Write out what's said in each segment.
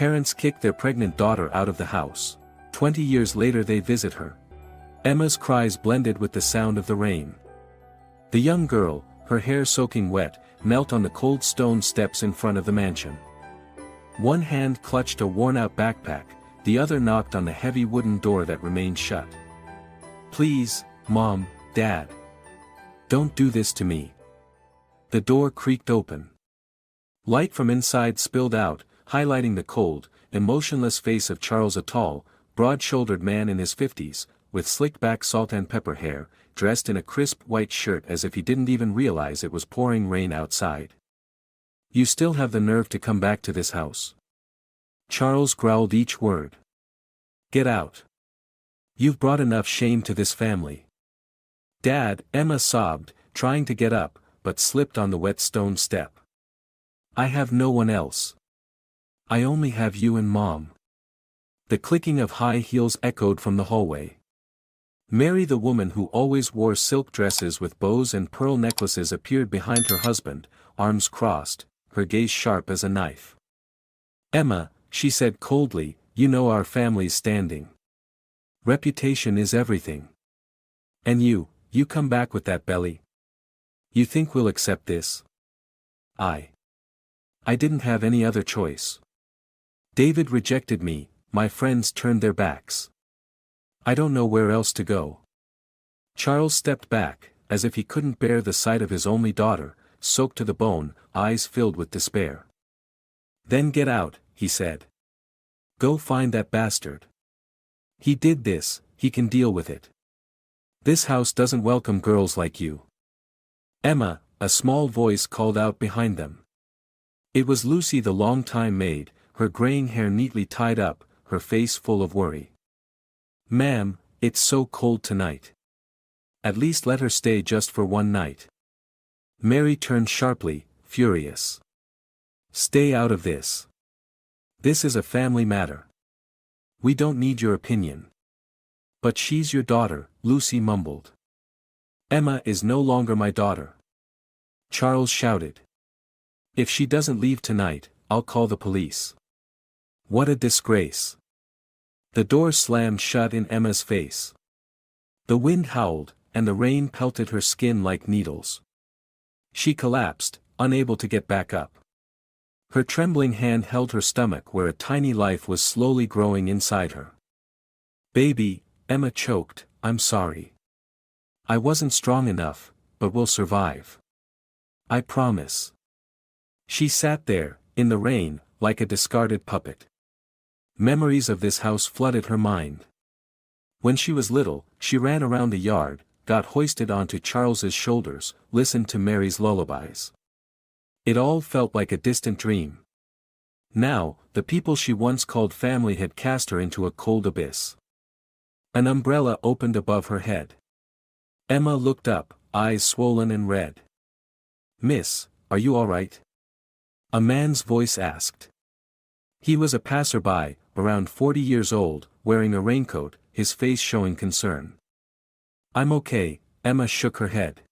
Parents kick their pregnant daughter out of the house. 20 years later they visit her. Emma's cries blended with the sound of the rain. The young girl, her hair soaking wet, knelt on the cold stone steps in front of the mansion. One hand clutched a worn-out backpack, the other knocked on the heavy wooden door that remained shut. "Please, Mom, Dad. Don't do this to me." The door creaked open. Light from inside spilled out, highlighting the cold, emotionless face of Charles, a tall, broad-shouldered man in his 50s, with slicked-back salt-and-pepper hair, dressed in a crisp white shirt as if he didn't even realize it was pouring rain outside. "You still have the nerve to come back to this house?" Charles growled each word. "Get out. You've brought enough shame to this family." "Dad," Emma sobbed, trying to get up, but slipped on the wet stone step. "I have no one else. I only have you and Mom." The clicking of high heels echoed from the hallway. Mary, the woman who always wore silk dresses with bows and pearl necklaces, appeared behind her husband, arms crossed, her gaze sharp as a knife. "Emma," she said coldly, "you know our family's standing. Reputation is everything. And you come back with that belly? You think we'll accept this?" I didn't have any other choice. David rejected me, my friends turned their backs. I don't know where else to go." Charles stepped back, as if he couldn't bear the sight of his only daughter, soaked to the bone, eyes filled with despair. "Then get out," he said. "Go find that bastard. He did this, he can deal with it. This house doesn't welcome girls like you." "Emma," a small voice called out behind them. It was Lucy, the long-time maid, her graying hair neatly tied up, her face full of worry. "Ma'am, it's so cold tonight. At least let her stay just for one night." Mary turned sharply, furious. "Stay out of this. This is a family matter. We don't need your opinion." "But she's your daughter," Lucy mumbled. "Emma is no longer my daughter," Charles shouted. "If she doesn't leave tonight, I'll call the police." What a disgrace. The door slammed shut in Emma's face. The wind howled, and the rain pelted her skin like needles. She collapsed, unable to get back up. Her trembling hand held her stomach where a tiny life was slowly growing inside her. "Baby," Emma choked, "I'm sorry. I wasn't strong enough, but we'll survive. I promise." She sat there, in the rain, like a discarded puppet. Memories of this house flooded her mind. When she was little, she ran around the yard, got hoisted onto Charles's shoulders, listened to Mary's lullabies. It all felt like a distant dream. Now, the people she once called family had cast her into a cold abyss. An umbrella opened above her head. Emma looked up, eyes swollen and red. "Miss, are you all right?" A man's voice asked. He was a passerby, around 40 years old, wearing a raincoat, his face showing concern. "I'm okay," Emma shook her head.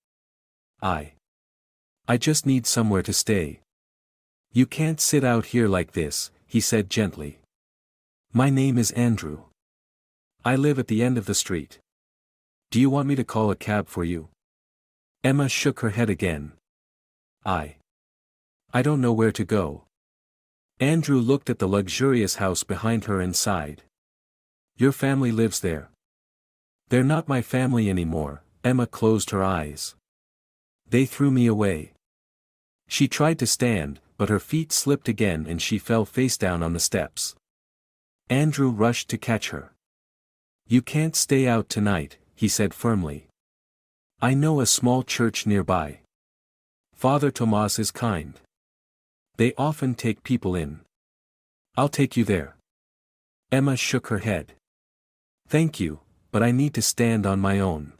I just need somewhere to stay." "You can't sit out here like this," he said gently. "My name is Andrew. I live at the end of the street. Do you want me to call a cab for you?" Emma shook her head again. I don't know where to go." Andrew looked at the luxurious house behind her and sighed. "Your family lives there." "They're not my family anymore," Emma closed her eyes. "They threw me away." She tried to stand, but her feet slipped again and she fell face down on the steps. Andrew rushed to catch her. "You can't stay out tonight," he said firmly. "I know a small church nearby. Father Tomas is kind. They often take people in. I'll take you there." Emma shook her head. "Thank you, but I need to stand on my own.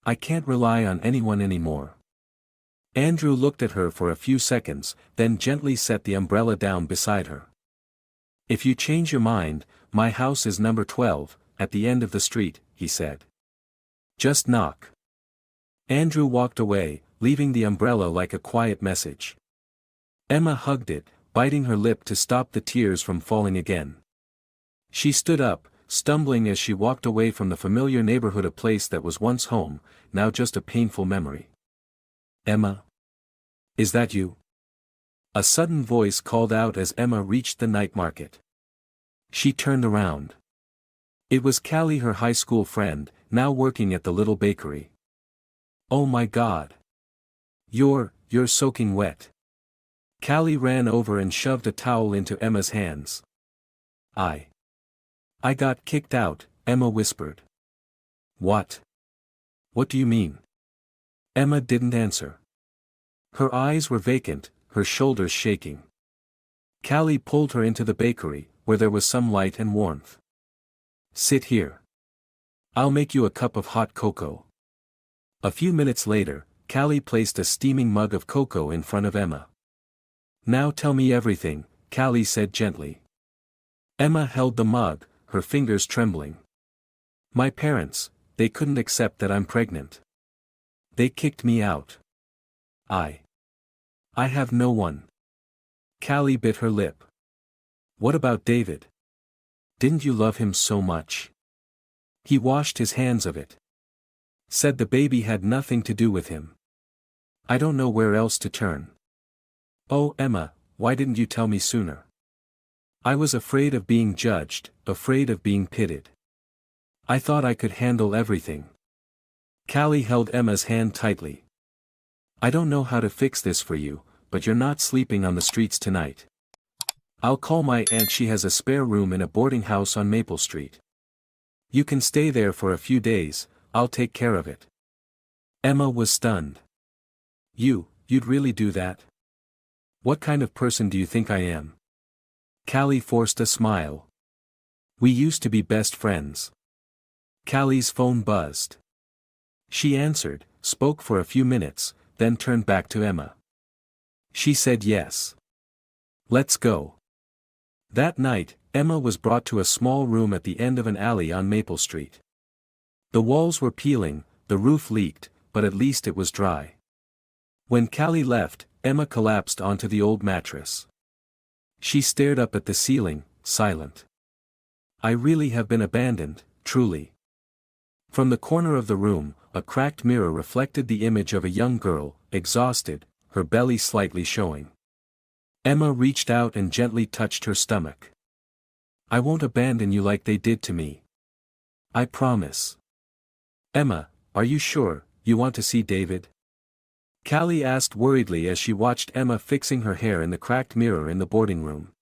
I can't rely on anyone anymore." Andrew looked at her for a few seconds, then gently set the umbrella down beside her. "If you change your mind, my house is number 12, at the end of the street," he said. "Just knock." Andrew walked away, leaving the umbrella like a quiet message. Emma hugged it, biting her lip to stop the tears from falling again. She stood up, stumbling as she walked away from the familiar neighborhood, a place that was once home, now just a painful memory. "Emma? Is that you?" A sudden voice called out as Emma reached the night market. She turned around. It was Callie, her high school friend, now working at the little bakery. "Oh my God! You're soaking wet." Callie ran over and shoved a towel into Emma's hands. I got kicked out," Emma whispered. "What? What do you mean?" Emma didn't answer. Her eyes were vacant, her shoulders shaking. Callie pulled her into the bakery, where there was some light and warmth. "Sit here. I'll make you a cup of hot cocoa." A few minutes later, Callie placed a steaming mug of cocoa in front of Emma. "Now tell me everything," Callie said gently. Emma held the mug, her fingers trembling. "My parents, they couldn't accept that I'm pregnant. They kicked me out. I have no one." Callie bit her lip. "What about David? Didn't you love him so much?" "He washed his hands of it. Said the baby had nothing to do with him. I don't know where else to turn." "Oh, Emma, why didn't you tell me sooner?" "I was afraid of being judged, afraid of being pitted. I thought I could handle everything." Callie held Emma's hand tightly. "I don't know how to fix this for you, but you're not sleeping on the streets tonight. I'll call my aunt, she has a spare room in a boarding house on Maple Street. You can stay there for a few days, I'll take care of it." Emma was stunned. You'd really do that? What kind of person do you think I am?" Callie forced a smile. "We used to be best friends." Callie's phone buzzed. She answered, spoke for a few minutes, then turned back to Emma. She said yes. "Let's go." That night, Emma was brought to a small room at the end of an alley on Maple Street. The walls were peeling, the roof leaked, but at least it was dry. When Callie left, Emma collapsed onto the old mattress. She stared up at the ceiling, silent. "I really have been abandoned, truly." From the corner of the room, a cracked mirror reflected the image of a young girl, exhausted, her belly slightly showing. Emma reached out and gently touched her stomach. "I won't abandon you like they did to me. I promise." "Emma, are you sure you want to see David?" Callie asked worriedly as she watched Emma fixing her hair in the cracked mirror in the boarding room.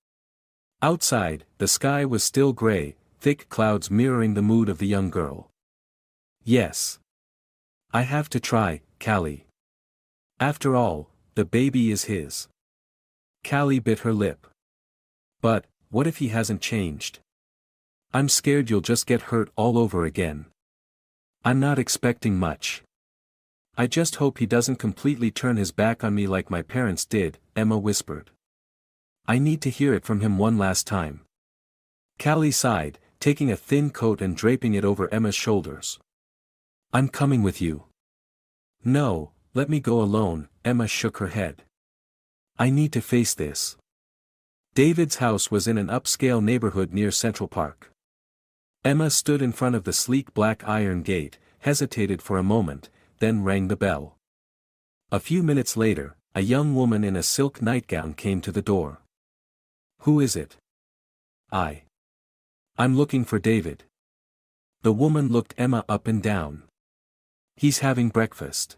Outside, the sky was still gray, thick clouds mirroring the mood of the young girl. "Yes. I have to try, Callie. After all, the baby is his." Callie bit her lip. "But, what if he hasn't changed? I'm scared you'll just get hurt all over again." "I'm not expecting much. I just hope he doesn't completely turn his back on me like my parents did," Emma whispered. "I need to hear it from him one last time." Callie sighed, taking a thin coat and draping it over Emma's shoulders. "I'm coming with you." "No, let me go alone," Emma shook her head. "I need to face this." David's house was in an upscale neighborhood near Central Park. Emma stood in front of the sleek black iron gate, hesitated for a moment, then rang the bell. A few minutes later, a young woman in a silk nightgown came to the door. "Who is it?" I'm looking for David." The woman looked Emma up and down. "He's having breakfast."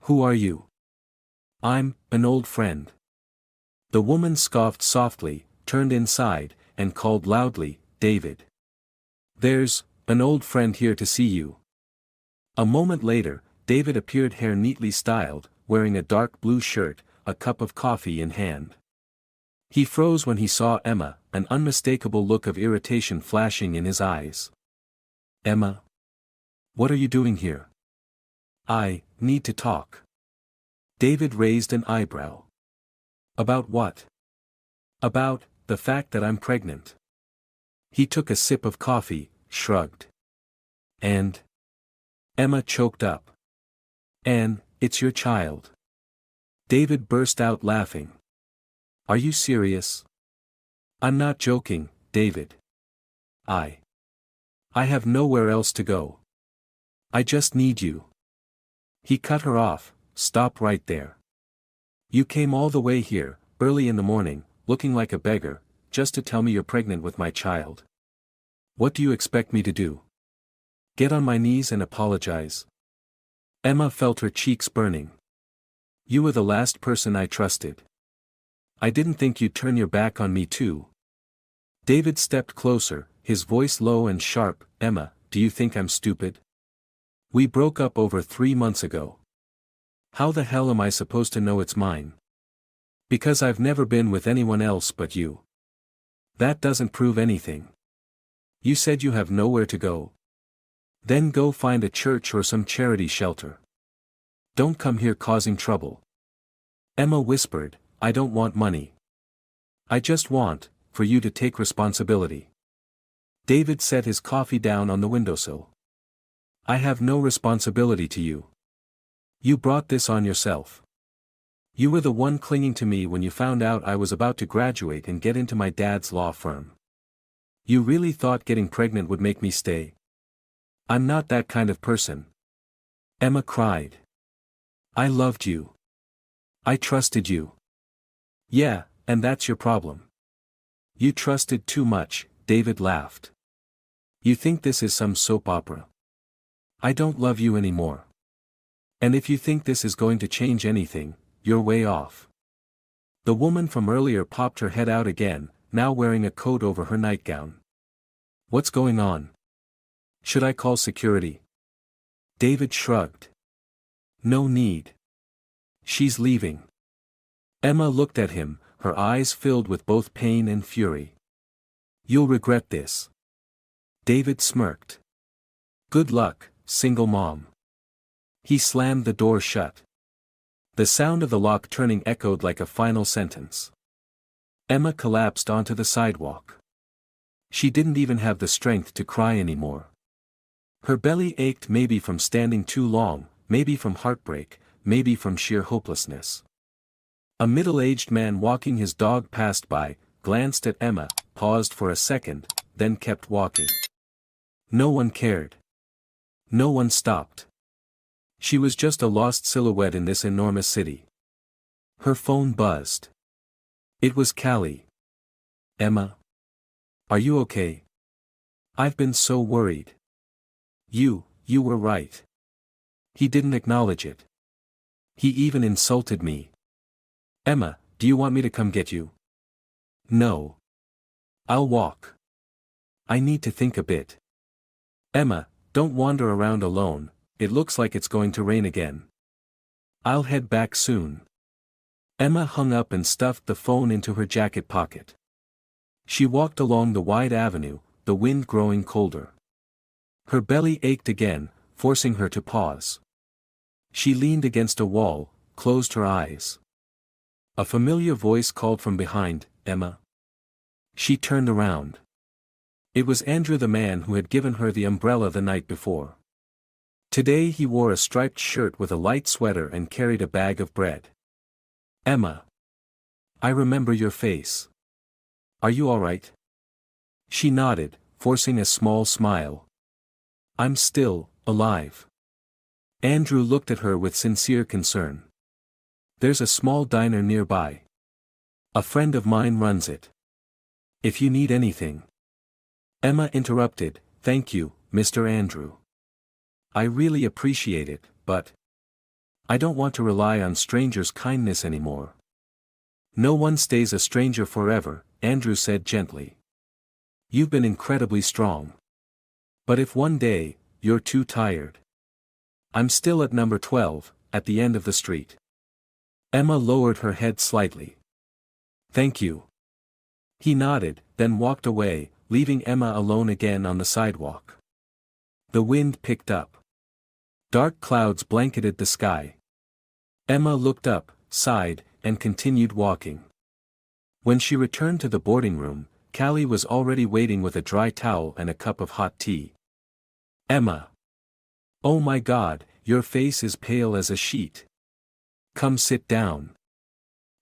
"Who are you?" "I'm an old friend." The woman scoffed softly, turned inside, and called loudly, "David. There's an old friend here to see you." A moment later, David appeared, hair neatly styled, wearing a dark blue shirt, a cup of coffee in hand. He froze when he saw Emma, an unmistakable look of irritation flashing in his eyes. "Emma? What are you doing here?" "I need to talk." David raised an eyebrow. "About what?" "About the fact that I'm pregnant." He took a sip of coffee, shrugged. "And?" Emma choked up. "Anne, it's your child." David burst out laughing. Are you serious? I'm not joking, David. I have nowhere else to go. I just need you. He cut her off. Stop right there. You came all the way here, early in the morning, looking like a beggar, just to tell me you're pregnant with my child. What do you expect me to do? Get on my knees and apologize? Emma felt her cheeks burning. You were the last person I trusted. I didn't think you'd turn your back on me too. David stepped closer, his voice low and sharp. Emma, do you think I'm stupid? We broke up over 3 months ago. How the hell am I supposed to know it's mine? Because I've never been with anyone else but you. That doesn't prove anything. You said you have nowhere to go. Then go find a church or some charity shelter. Don't come here causing trouble. Emma whispered, I don't want money. I just want, for you to take responsibility. David set his coffee down on the windowsill. I have no responsibility to you. You brought this on yourself. You were the one clinging to me when you found out I was about to graduate and get into my dad's law firm. You really thought getting pregnant would make me stay? I'm not that kind of person. Emma cried. I loved you. I trusted you. Yeah, and that's your problem. You trusted too much, David laughed. You think this is some soap opera. I don't love you anymore. And if you think this is going to change anything, you're way off. The woman from earlier popped her head out again, now wearing a coat over her nightgown. What's going on? Should I call security? David shrugged. No need. She's leaving. Emma looked at him, her eyes filled with both pain and fury. You'll regret this. David smirked. Good luck, single mom. He slammed the door shut. The sound of the lock turning echoed like a final sentence. Emma collapsed onto the sidewalk. She didn't even have the strength to cry anymore. Her belly ached, maybe from standing too long, maybe from heartbreak, maybe from sheer hopelessness. A middle-aged man walking his dog passed by, glanced at Emma, paused for a second, then kept walking. No one cared. No one stopped. She was just a lost silhouette in this enormous city. Her phone buzzed. It was Callie. Emma? Are you okay? I've been so worried. You were right. He didn't acknowledge it. He even insulted me. Emma, do you want me to come get you? No. I'll walk. I need to think a bit. Emma, don't wander around alone, it looks like it's going to rain again. I'll head back soon. Emma hung up and stuffed the phone into her jacket pocket. She walked along the wide avenue, the wind growing colder. Her belly ached again, forcing her to pause. She leaned against a wall, closed her eyes. A familiar voice called from behind, Emma. She turned around. It was Andrew, the man who had given her the umbrella the night before. Today he wore a striped shirt with a light sweater and carried a bag of bread. Emma. I remember your face. Are you all right? She nodded, forcing a small smile. I'm still alive. Andrew looked at her with sincere concern. There's a small diner nearby. A friend of mine runs it. If you need anything. Emma interrupted, thank you, Mr. Andrew. I really appreciate it, but I don't want to rely on strangers' kindness anymore. No one stays a stranger forever, Andrew said gently. You've been incredibly strong. But if one day, you're too tired. I'm still at number 12, at the end of the street. Emma lowered her head slightly. Thank you. He nodded, then walked away, leaving Emma alone again on the sidewalk. The wind picked up. Dark clouds blanketed the sky. Emma looked up, sighed, and continued walking. When she returned to the boarding room, Callie was already waiting with a dry towel and a cup of hot tea. Emma. Oh my God, your face is pale as a sheet. Come sit down.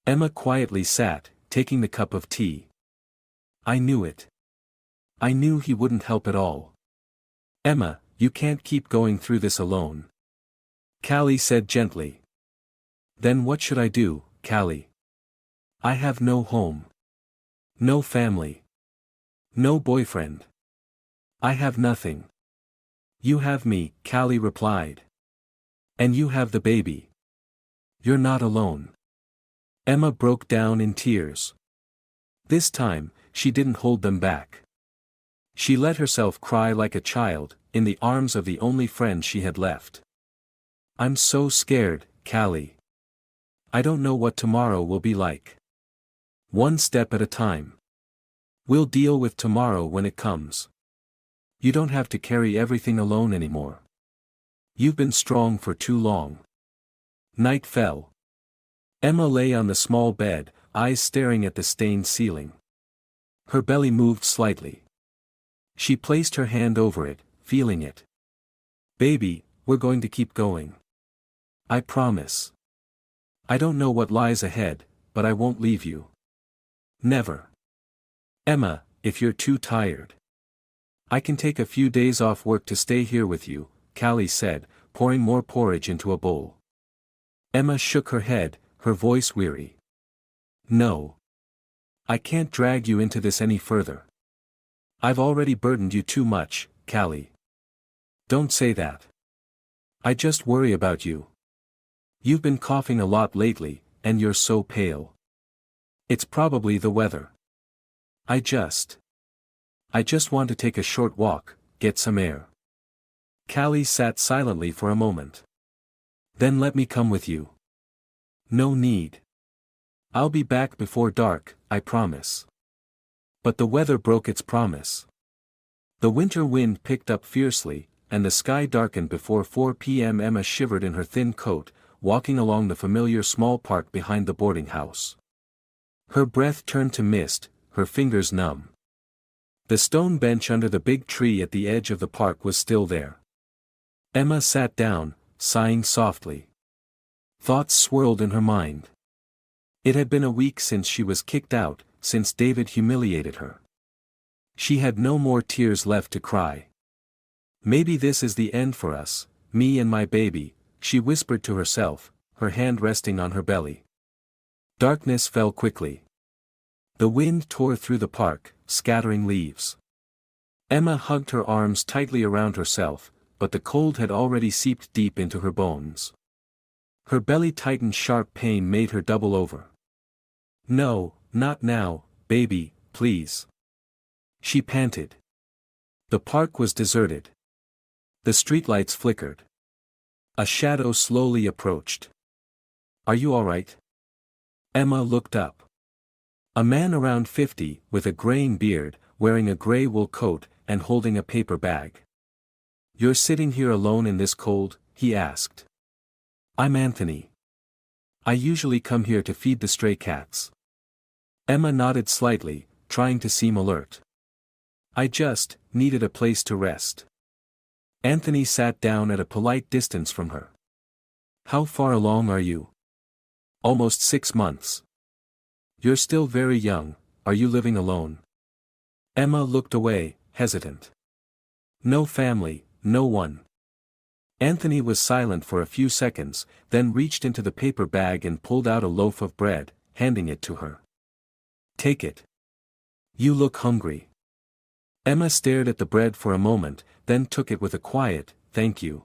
Emma quietly sat, taking the cup of tea. I knew it. I knew he wouldn't help at all. Emma, you can't keep going through this alone. Callie said gently. Then what should I do, Callie? I have no home. No family. No boyfriend. I have nothing. You have me, Callie replied. And you have the baby. You're not alone. Emma broke down in tears. This time, she didn't hold them back. She let herself cry like a child, in the arms of the only friend she had left. I'm so scared, Callie. I don't know what tomorrow will be like. One step at a time. We'll deal with tomorrow when it comes. You don't have to carry everything alone anymore. You've been strong for too long. Night fell. Emma lay on the small bed, eyes staring at the stained ceiling. Her belly moved slightly. She placed her hand over it, feeling it. Baby, we're going to keep going. I promise. I don't know what lies ahead, but I won't leave you. Never. Emma, if you're too tired. I can take a few days off work to stay here with you, Callie said, pouring more porridge into a bowl. Emma shook her head, her voice weary. No. I can't drag you into this any further. I've already burdened you too much, Callie. Don't say that. I just worry about you. You've been coughing a lot lately, and you're so pale. It's probably the weather. I just want to take a short walk, get some air. Callie sat silently for a moment. Then let me come with you. No need. I'll be back before dark, I promise. But the weather broke its promise. The winter wind picked up fiercely, and the sky darkened before 4 p.m. Emma shivered in her thin coat, walking along the familiar small park behind the boarding house. Her breath turned to mist, her fingers numb. The stone bench under the big tree at the edge of the park was still there. Emma sat down, sighing softly. Thoughts swirled in her mind. It had been a week since she was kicked out, since David humiliated her. She had no more tears left to cry. Maybe this is the end for us, me and my baby, she whispered to herself, her hand resting on her belly. Darkness fell quickly. The wind tore through the park, scattering leaves. Emma hugged her arms tightly around herself, but the cold had already seeped deep into her bones. Her belly tightened, sharp pain made her double over. No, not now, baby, please. She panted. The park was deserted. The streetlights flickered. A shadow slowly approached. Are you all right? Emma looked up. A man around 50, with a graying beard, wearing a gray wool coat, and holding a paper bag. You're sitting here alone in this cold? He asked. I'm Anthony. I usually come here to feed the stray cats. Emma nodded slightly, trying to seem alert. I just needed a place to rest. Anthony sat down at a polite distance from her. How far along are you? Almost 6 months. You're still very young, are you living alone? Emma looked away, hesitant. No family, no one. Anthony was silent for a few seconds, then reached into the paper bag and pulled out a loaf of bread, handing it to her. Take it. You look hungry. Emma stared at the bread for a moment, then took it with a quiet, thank you.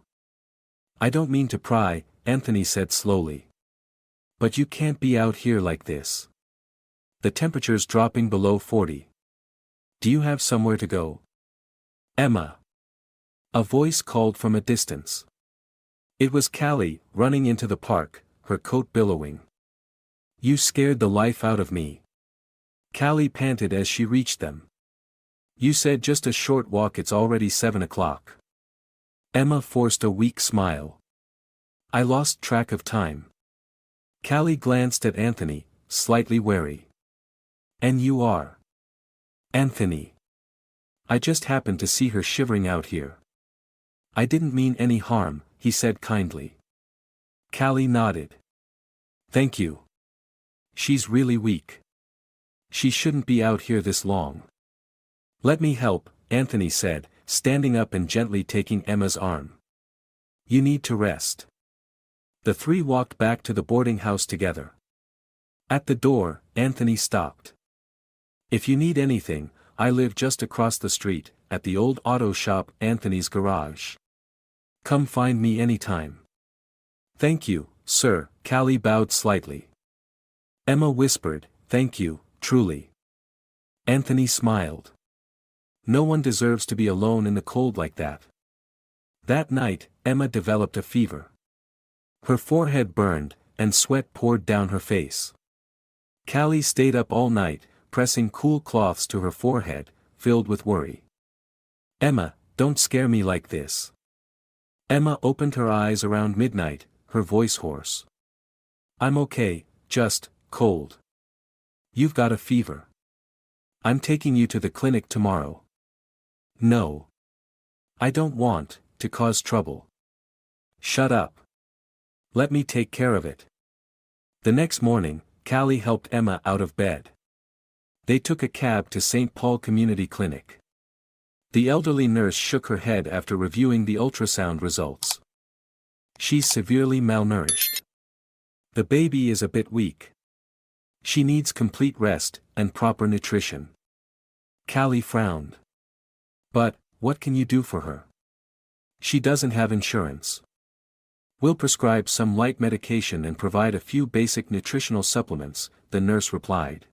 I don't mean to pry, Anthony said slowly. But you can't be out here like this. The temperature's dropping below 40. Do you have somewhere to go? Emma. A voice called from a distance. It was Callie, running into the park, her coat billowing. You scared the life out of me. Callie panted as she reached them. You said just a short walk, it's already 7 o'clock. Emma forced a weak smile. I lost track of time. Callie glanced at Anthony, slightly wary. And you are? Anthony. I just happened to see her shivering out here. I didn't mean any harm, he said kindly. Callie nodded. Thank you. She's really weak. She shouldn't be out here this long. Let me help, Anthony said, standing up and gently taking Emma's arm. You need to rest. The three walked back to the boarding house together. At the door, Anthony stopped. If you need anything, I live just across the street, at the old auto shop, Anthony's garage. Come find me anytime. Thank you, sir, Callie bowed slightly. Emma whispered, thank you, truly. Anthony smiled. No one deserves to be alone in the cold like that. That night, Emma developed a fever. Her forehead burned, and sweat poured down her face. Callie stayed up all night, pressing cool cloths to her forehead, filled with worry. Emma, don't scare me like this. Emma opened her eyes around midnight, her voice hoarse. I'm okay, just cold. You've got a fever. I'm taking you to the clinic tomorrow. No. I don't want to cause trouble. Shut up. Let me take care of it. The next morning, Callie helped Emma out of bed. They took a cab to St. Paul Community Clinic. The elderly nurse shook her head after reviewing the ultrasound results. She's severely malnourished. The baby is a bit weak. She needs complete rest and proper nutrition. Callie frowned. But, what can you do for her? She doesn't have insurance. We'll prescribe some light medication and provide a few basic nutritional supplements, the nurse replied.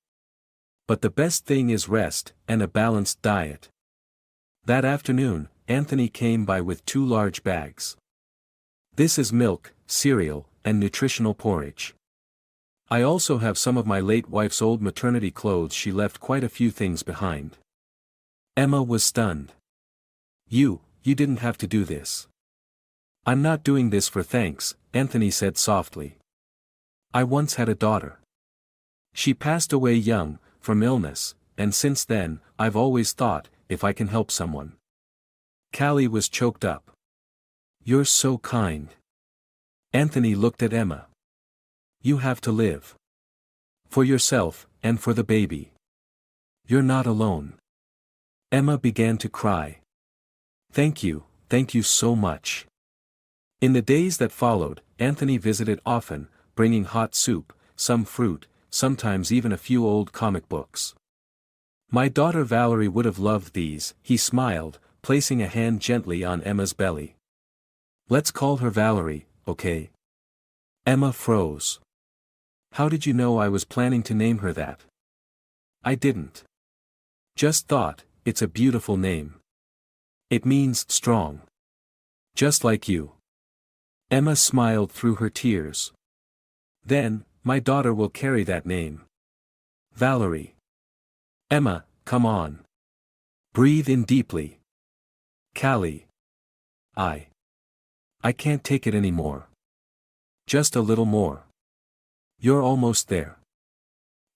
But the best thing is rest and a balanced diet. That afternoon, Anthony came by with 2 large bags. This is milk, cereal, and nutritional porridge. I also have some of my late wife's old maternity clothes. She left quite a few things behind. Emma was stunned. You didn't have to do this. I'm not doing this for thanks, Anthony said softly. I once had a daughter. She passed away young, from illness, and since then, I've always thought, if I can help someone. Callie was choked up. You're so kind. Anthony looked at Emma. You have to live. For yourself, and for the baby. You're not alone. Emma began to cry. Thank you so much. In the days that followed, Anthony visited often, bringing hot soup, some fruit, sometimes even a few old comic books. My daughter Valerie would have loved these, he smiled, placing a hand gently on Emma's belly. Let's call her Valerie, okay? Emma froze. How did you know I was planning to name her that? I didn't. Just thought, it's a beautiful name. It means strong. Just like you. Emma smiled through her tears. Then, my daughter will carry that name. Valerie. Emma, come on. Breathe in deeply. Callie. I can't take it anymore. Just a little more. You're almost there.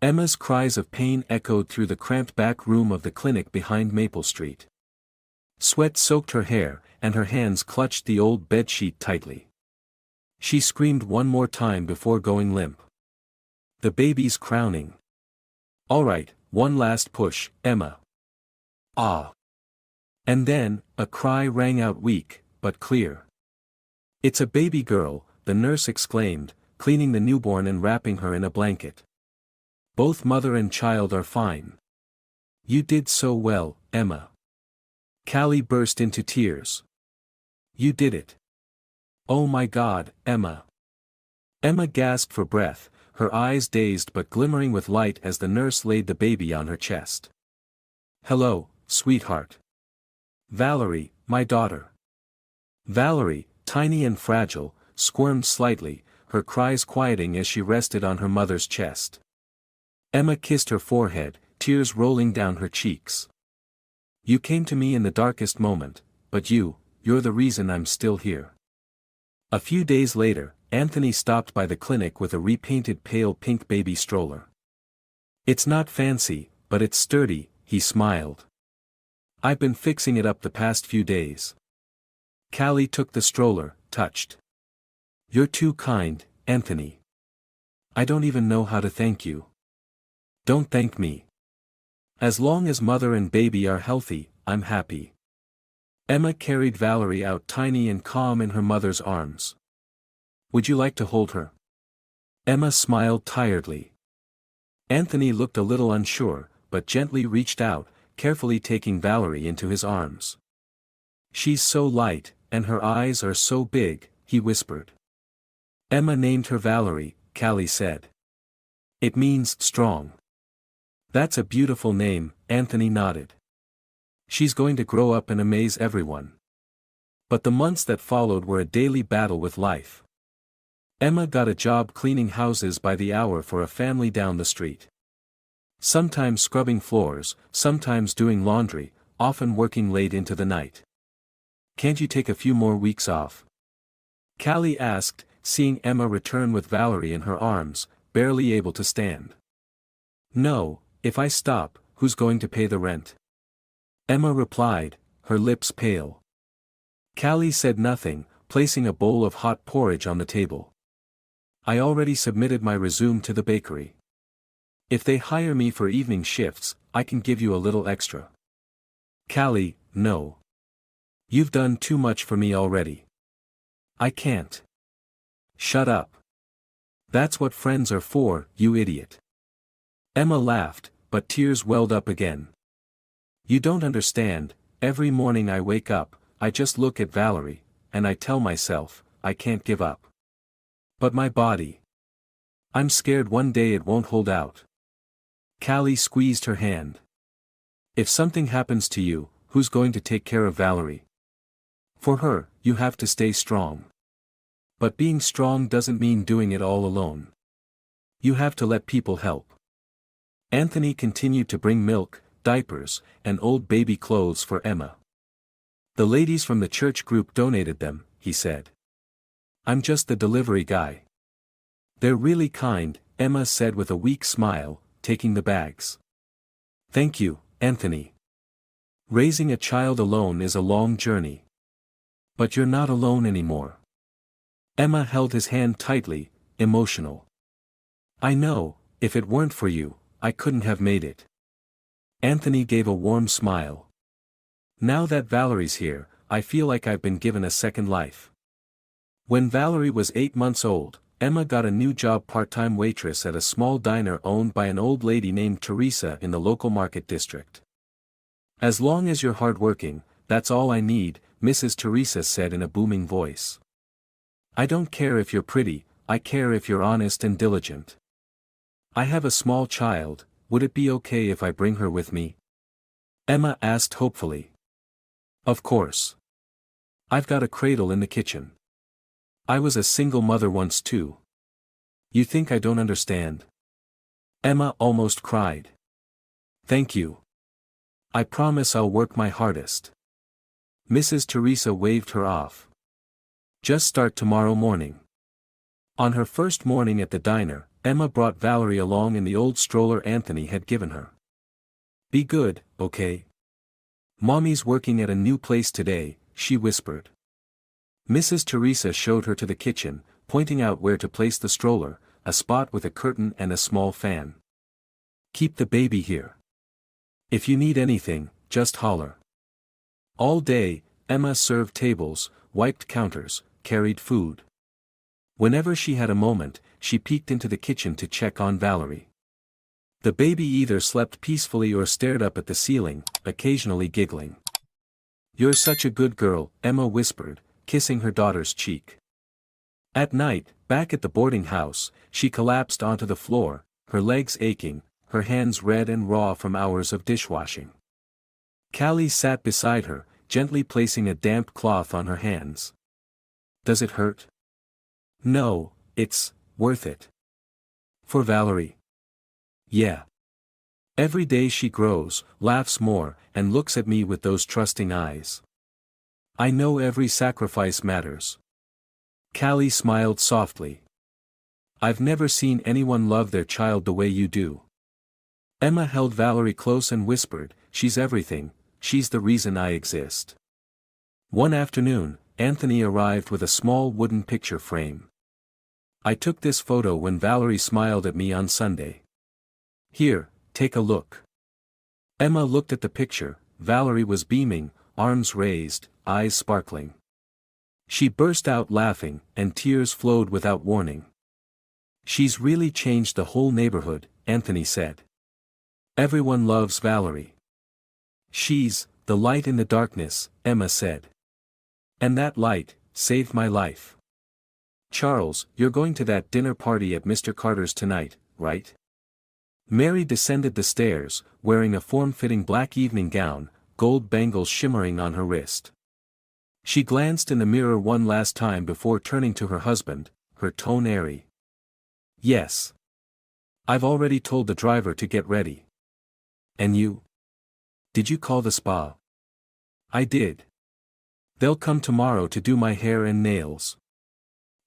Emma's cries of pain echoed through the cramped back room of the clinic behind Maple Street. Sweat soaked her hair, and her hands clutched the old bedsheet tightly. She screamed one more time before going limp. The baby's crowning. All right, one last push, Emma. Ah. And then, a cry rang out weak, but clear. It's a baby girl, the nurse exclaimed, cleaning the newborn and wrapping her in a blanket. Both mother and child are fine. You did so well, Emma. Callie burst into tears. You did it. Oh my God, Emma. Emma gasped for breath, her eyes dazed but glimmering with light as the nurse laid the baby on her chest. Hello, sweetheart. Valerie, my daughter. Valerie, tiny and fragile, squirmed slightly, her cries quieting as she rested on her mother's chest. Emma kissed her forehead, tears rolling down her cheeks. You came to me in the darkest moment, but you're the reason I'm still here. A few days later, Anthony stopped by the clinic with a repainted pale pink baby stroller. It's not fancy, but it's sturdy, he smiled. I've been fixing it up the past few days. Callie took the stroller, touched. You're too kind, Anthony. I don't even know how to thank you. Don't thank me. As long as mother and baby are healthy, I'm happy. Emma carried Valerie out tiny and calm in her mother's arms. Would you like to hold her? Emma smiled tiredly. Anthony looked a little unsure, but gently reached out, carefully taking Valerie into his arms. She's so light, and her eyes are so big, he whispered. Emma named her Valerie, Callie said. It means strong. That's a beautiful name, Anthony nodded. She's going to grow up and amaze everyone. But the months that followed were a daily battle with life. Emma got a job cleaning houses by the hour for a family down the street. Sometimes scrubbing floors, sometimes doing laundry, often working late into the night. Can't you take a few more weeks off? Callie asked, seeing Emma return with Valerie in her arms, barely able to stand. No, if I stop, who's going to pay the rent? Emma replied, her lips pale. Callie said nothing, placing a bowl of hot porridge on the table. I already submitted my resume to the bakery. If they hire me for evening shifts, I can give you a little extra. Callie, no. You've done too much for me already. I can't. Shut up. That's what friends are for, you idiot. Emma laughed, but tears welled up again. You don't understand, every morning I wake up, I just look at Valerie, and I tell myself, I can't give up. But my body. I'm scared one day it won't hold out. Callie squeezed her hand. If something happens to you, who's going to take care of Valerie? For her, you have to stay strong. But being strong doesn't mean doing it all alone. You have to let people help. Anthony continued to bring milk, diapers, and old baby clothes for Emma. The ladies from the church group donated them, he said. I'm just the delivery guy. They're really kind, Emma said with a weak smile, taking the bags. Thank you, Anthony. Raising a child alone is a long journey. But you're not alone anymore. Emma held his hand tightly, emotional. I know, if it weren't for you, I couldn't have made it. Anthony gave a warm smile. Now that Valerie's here, I feel like I've been given a second life. When Valerie was 8 months old, Emma got a new job part-time waitress at a small diner owned by an old lady named Teresa in the local market district. As long as you're hardworking, that's all I need, Mrs. Teresa said in a booming voice. I don't care if you're pretty, I care if you're honest and diligent. I have a small child, would it be okay if I bring her with me? Emma asked hopefully. Of course. I've got a cradle in the kitchen. I was a single mother once too. You think I don't understand? Emma almost cried. Thank you. I promise I'll work my hardest. Mrs. Teresa waved her off. Just start tomorrow morning. On her first morning at the diner, Emma brought Valerie along in the old stroller Anthony had given her. Be good, okay? Mommy's working at a new place today, she whispered. Mrs. Teresa showed her to the kitchen, pointing out where to place the stroller, a spot with a curtain and a small fan. Keep the baby here. If you need anything, just holler. All day, Emma served tables, wiped counters, carried food. Whenever she had a moment, she peeked into the kitchen to check on Valerie. The baby either slept peacefully or stared up at the ceiling, occasionally giggling. You're such a good girl, Emma whispered, kissing her daughter's cheek. At night, back at the boarding house, she collapsed onto the floor, her legs aching, her hands red and raw from hours of dishwashing. Callie sat beside her, gently placing a damp cloth on her hands. Does it hurt? No, it's worth it. For Valerie. Yeah. Every day she grows, laughs more, and looks at me with those trusting eyes. I know every sacrifice matters. Callie smiled softly. I've never seen anyone love their child the way you do. Emma held Valerie close and whispered, she's everything, she's the reason I exist. One afternoon, Anthony arrived with a small wooden picture frame. I took this photo when Valerie smiled at me on Sunday. Here, take a look. Emma looked at the picture. Valerie was beaming, arms raised, eyes sparkling. She burst out laughing, and tears flowed without warning. "She's really changed the whole neighborhood," Anthony said. "Everyone loves Valerie." "She's the light in the darkness," Emma said. "And that light saved my life." "Charles, you're going to that dinner party at Mr. Carter's tonight, right?" Mary descended the stairs, wearing a form-fitting black evening gown, gold bangles shimmering on her wrist. She glanced in the mirror one last time before turning to her husband, her tone airy. "Yes. I've already told the driver to get ready." "And you? Did you call the spa?" "I did. They'll come tomorrow to do my hair and nails.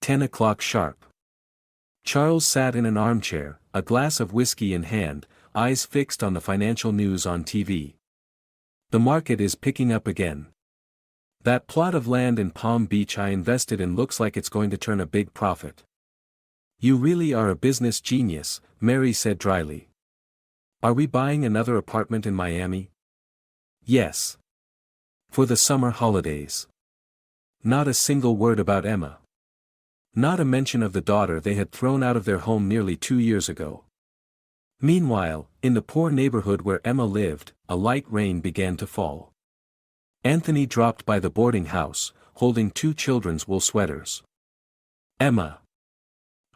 10 o'clock sharp." Charles sat in an armchair, a glass of whiskey in hand, eyes fixed on the financial news on TV. "The market is picking up again. That plot of land in Palm Beach I invested in looks like it's going to turn a big profit." "You really are a business genius," Mary said dryly. "Are we buying another apartment in Miami?" "Yes. For the summer holidays." Not a single word about Emma. Not a mention of the daughter they had thrown out of their home nearly 2 years ago. Meanwhile, in the poor neighborhood where Emma lived, a light rain began to fall. Anthony dropped by the boarding house, holding 2 children's wool sweaters. "Emma.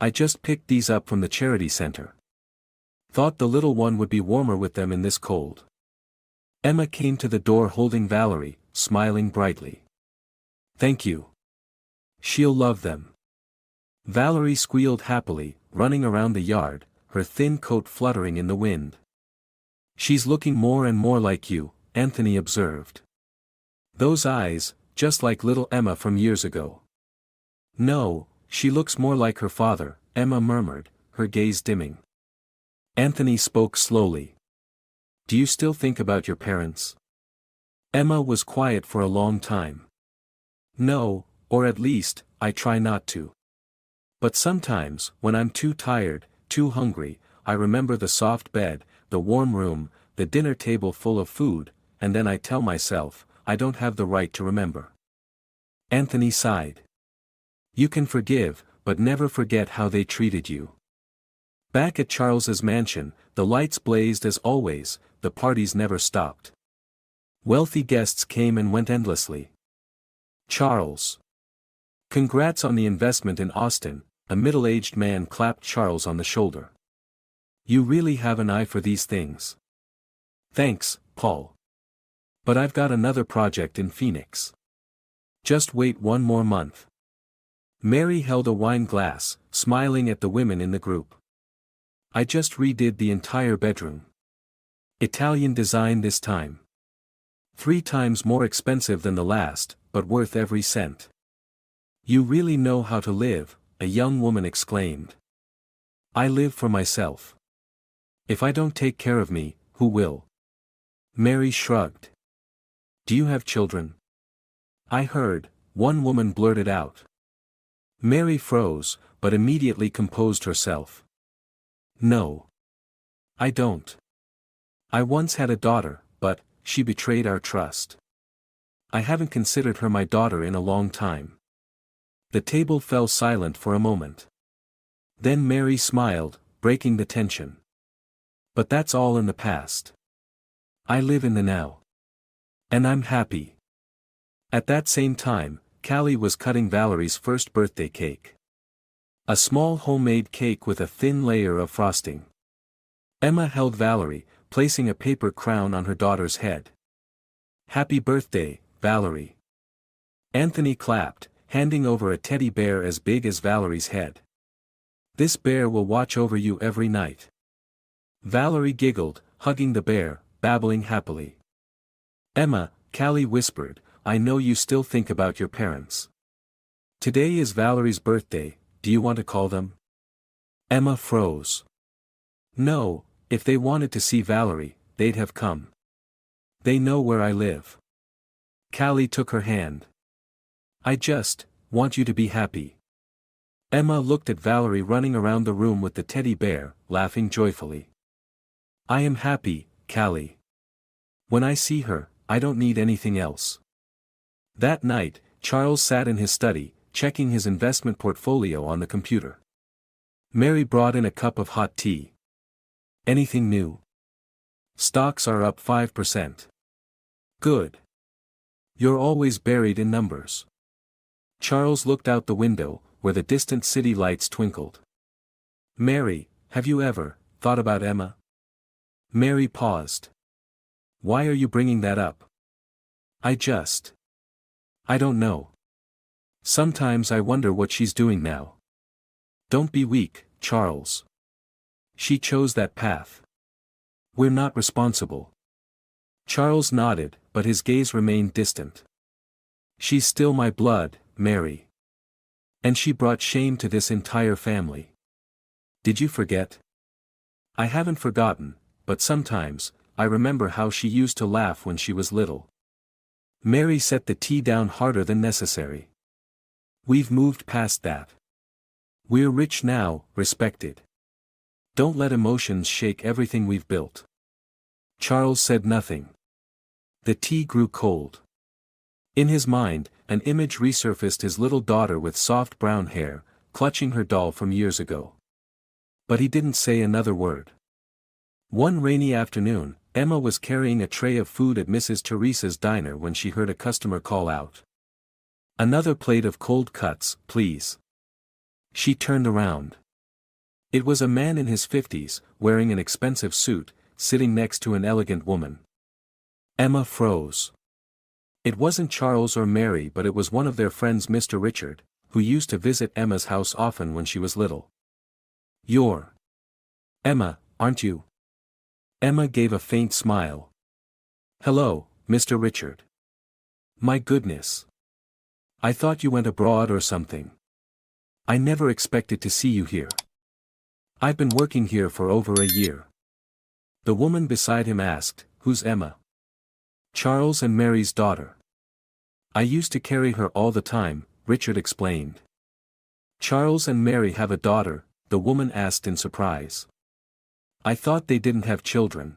I just picked these up from the charity center. Thought the little one would be warmer with them in this cold." Emma came to the door holding Valerie, smiling brightly. "Thank you. She'll love them." Valerie squealed happily, running around the yard, her thin coat fluttering in the wind. "She's looking more and more like you," Anthony observed. "Those eyes, just like little Emma from years ago." "No, she looks more like her father," Emma murmured, her gaze dimming. Anthony spoke slowly. "Do you still think about your parents?" Emma was quiet for a long time. "No, or at least, I try not to. But sometimes, when I'm too tired, too hungry, I remember the soft bed, the warm room, the dinner table full of food, and then I tell myself, I don't have the right to remember." Anthony sighed. "You can forgive, but never forget how they treated you." Back at Charles's mansion, the lights blazed as always, the parties never stopped. Wealthy guests came and went endlessly. "Charles. Congrats on the investment in Austin," a middle-aged man clapped Charles on the shoulder. "You really have an eye for these things." "Thanks, Paul. But I've got another project in Phoenix. Just wait 1 more month." Mary held a wine glass, smiling at the women in the group. "I just redid the entire bedroom. Italian design this time. 3 times more expensive than the last, but worth every cent." "You really know how to live," a young woman exclaimed. "I live for myself. If I don't take care of me, who will?" Mary shrugged. "Do you have children?" "I heard," one woman blurted out. Mary froze, but immediately composed herself. "No. I don't. I once had a daughter, but she betrayed our trust. I haven't considered her my daughter in a long time." The table fell silent for a moment. Then Mary smiled, breaking the tension. "But that's all in the past. I live in the now. And I'm happy." At that same time, Callie was cutting Valerie's first birthday cake. A small homemade cake with a thin layer of frosting. Emma held Valerie, placing a paper crown on her daughter's head. "Happy birthday, Valerie." Anthony clapped, handing over a teddy bear as big as Valerie's head. "This bear will watch over you every night." Valerie giggled, hugging the bear, babbling happily. "Emma," Callie whispered, "I know you still think about your parents. Today is Valerie's birthday, do you want to call them?" Emma froze. "No, if they wanted to see Valerie, they'd have come. They know where I live." Callie took her hand. "I just want you to be happy." Emma looked at Valerie running around the room with the teddy bear, laughing joyfully. "I am happy, Callie." When I see her, I don't need anything else. That night, Charles sat in his study, checking his investment portfolio on the computer. Mary brought in a cup of hot tea. Anything new? Stocks are up 5%. Good. You're always buried in numbers. Charles looked out the window, where the distant city lights twinkled. Mary, have you ever thought about Emma? Mary paused. Why are you bringing that up? I don't know. Sometimes I wonder what she's doing now. Don't be weak, Charles. She chose that path. We're not responsible. Charles nodded, but his gaze remained distant. She's still my blood, Mary. And she brought shame to this entire family. Did you forget? I haven't forgotten, but sometimes, I remember how she used to laugh when she was little. Mary set the tea down harder than necessary. We've moved past that. We're rich now, respected. Don't let emotions shake everything we've built. Charles said nothing. The tea grew cold. In his mind, an image resurfaced: his little daughter with soft brown hair, clutching her doll from years ago. But he didn't say another word. One rainy afternoon, Emma was carrying a tray of food at Mrs. Teresa's diner when she heard a customer call out. Another plate of cold cuts, please. She turned around. It was a man in his 50s, wearing an expensive suit, sitting next to an elegant woman. Emma froze. It wasn't Charles or Mary, but it was one of their friends, Mr. Richard, who used to visit Emma's house often when she was little. You're Emma, aren't you? Emma gave a faint smile. Hello, Mr. Richard. My goodness. I thought you went abroad or something. I never expected to see you here. I've been working here for over a year. The woman beside him asked, Who's Emma? Charles and Mary's daughter. I used to carry her all the time, Richard explained. Charles and Mary have a daughter, the woman asked in surprise. I thought they didn't have children.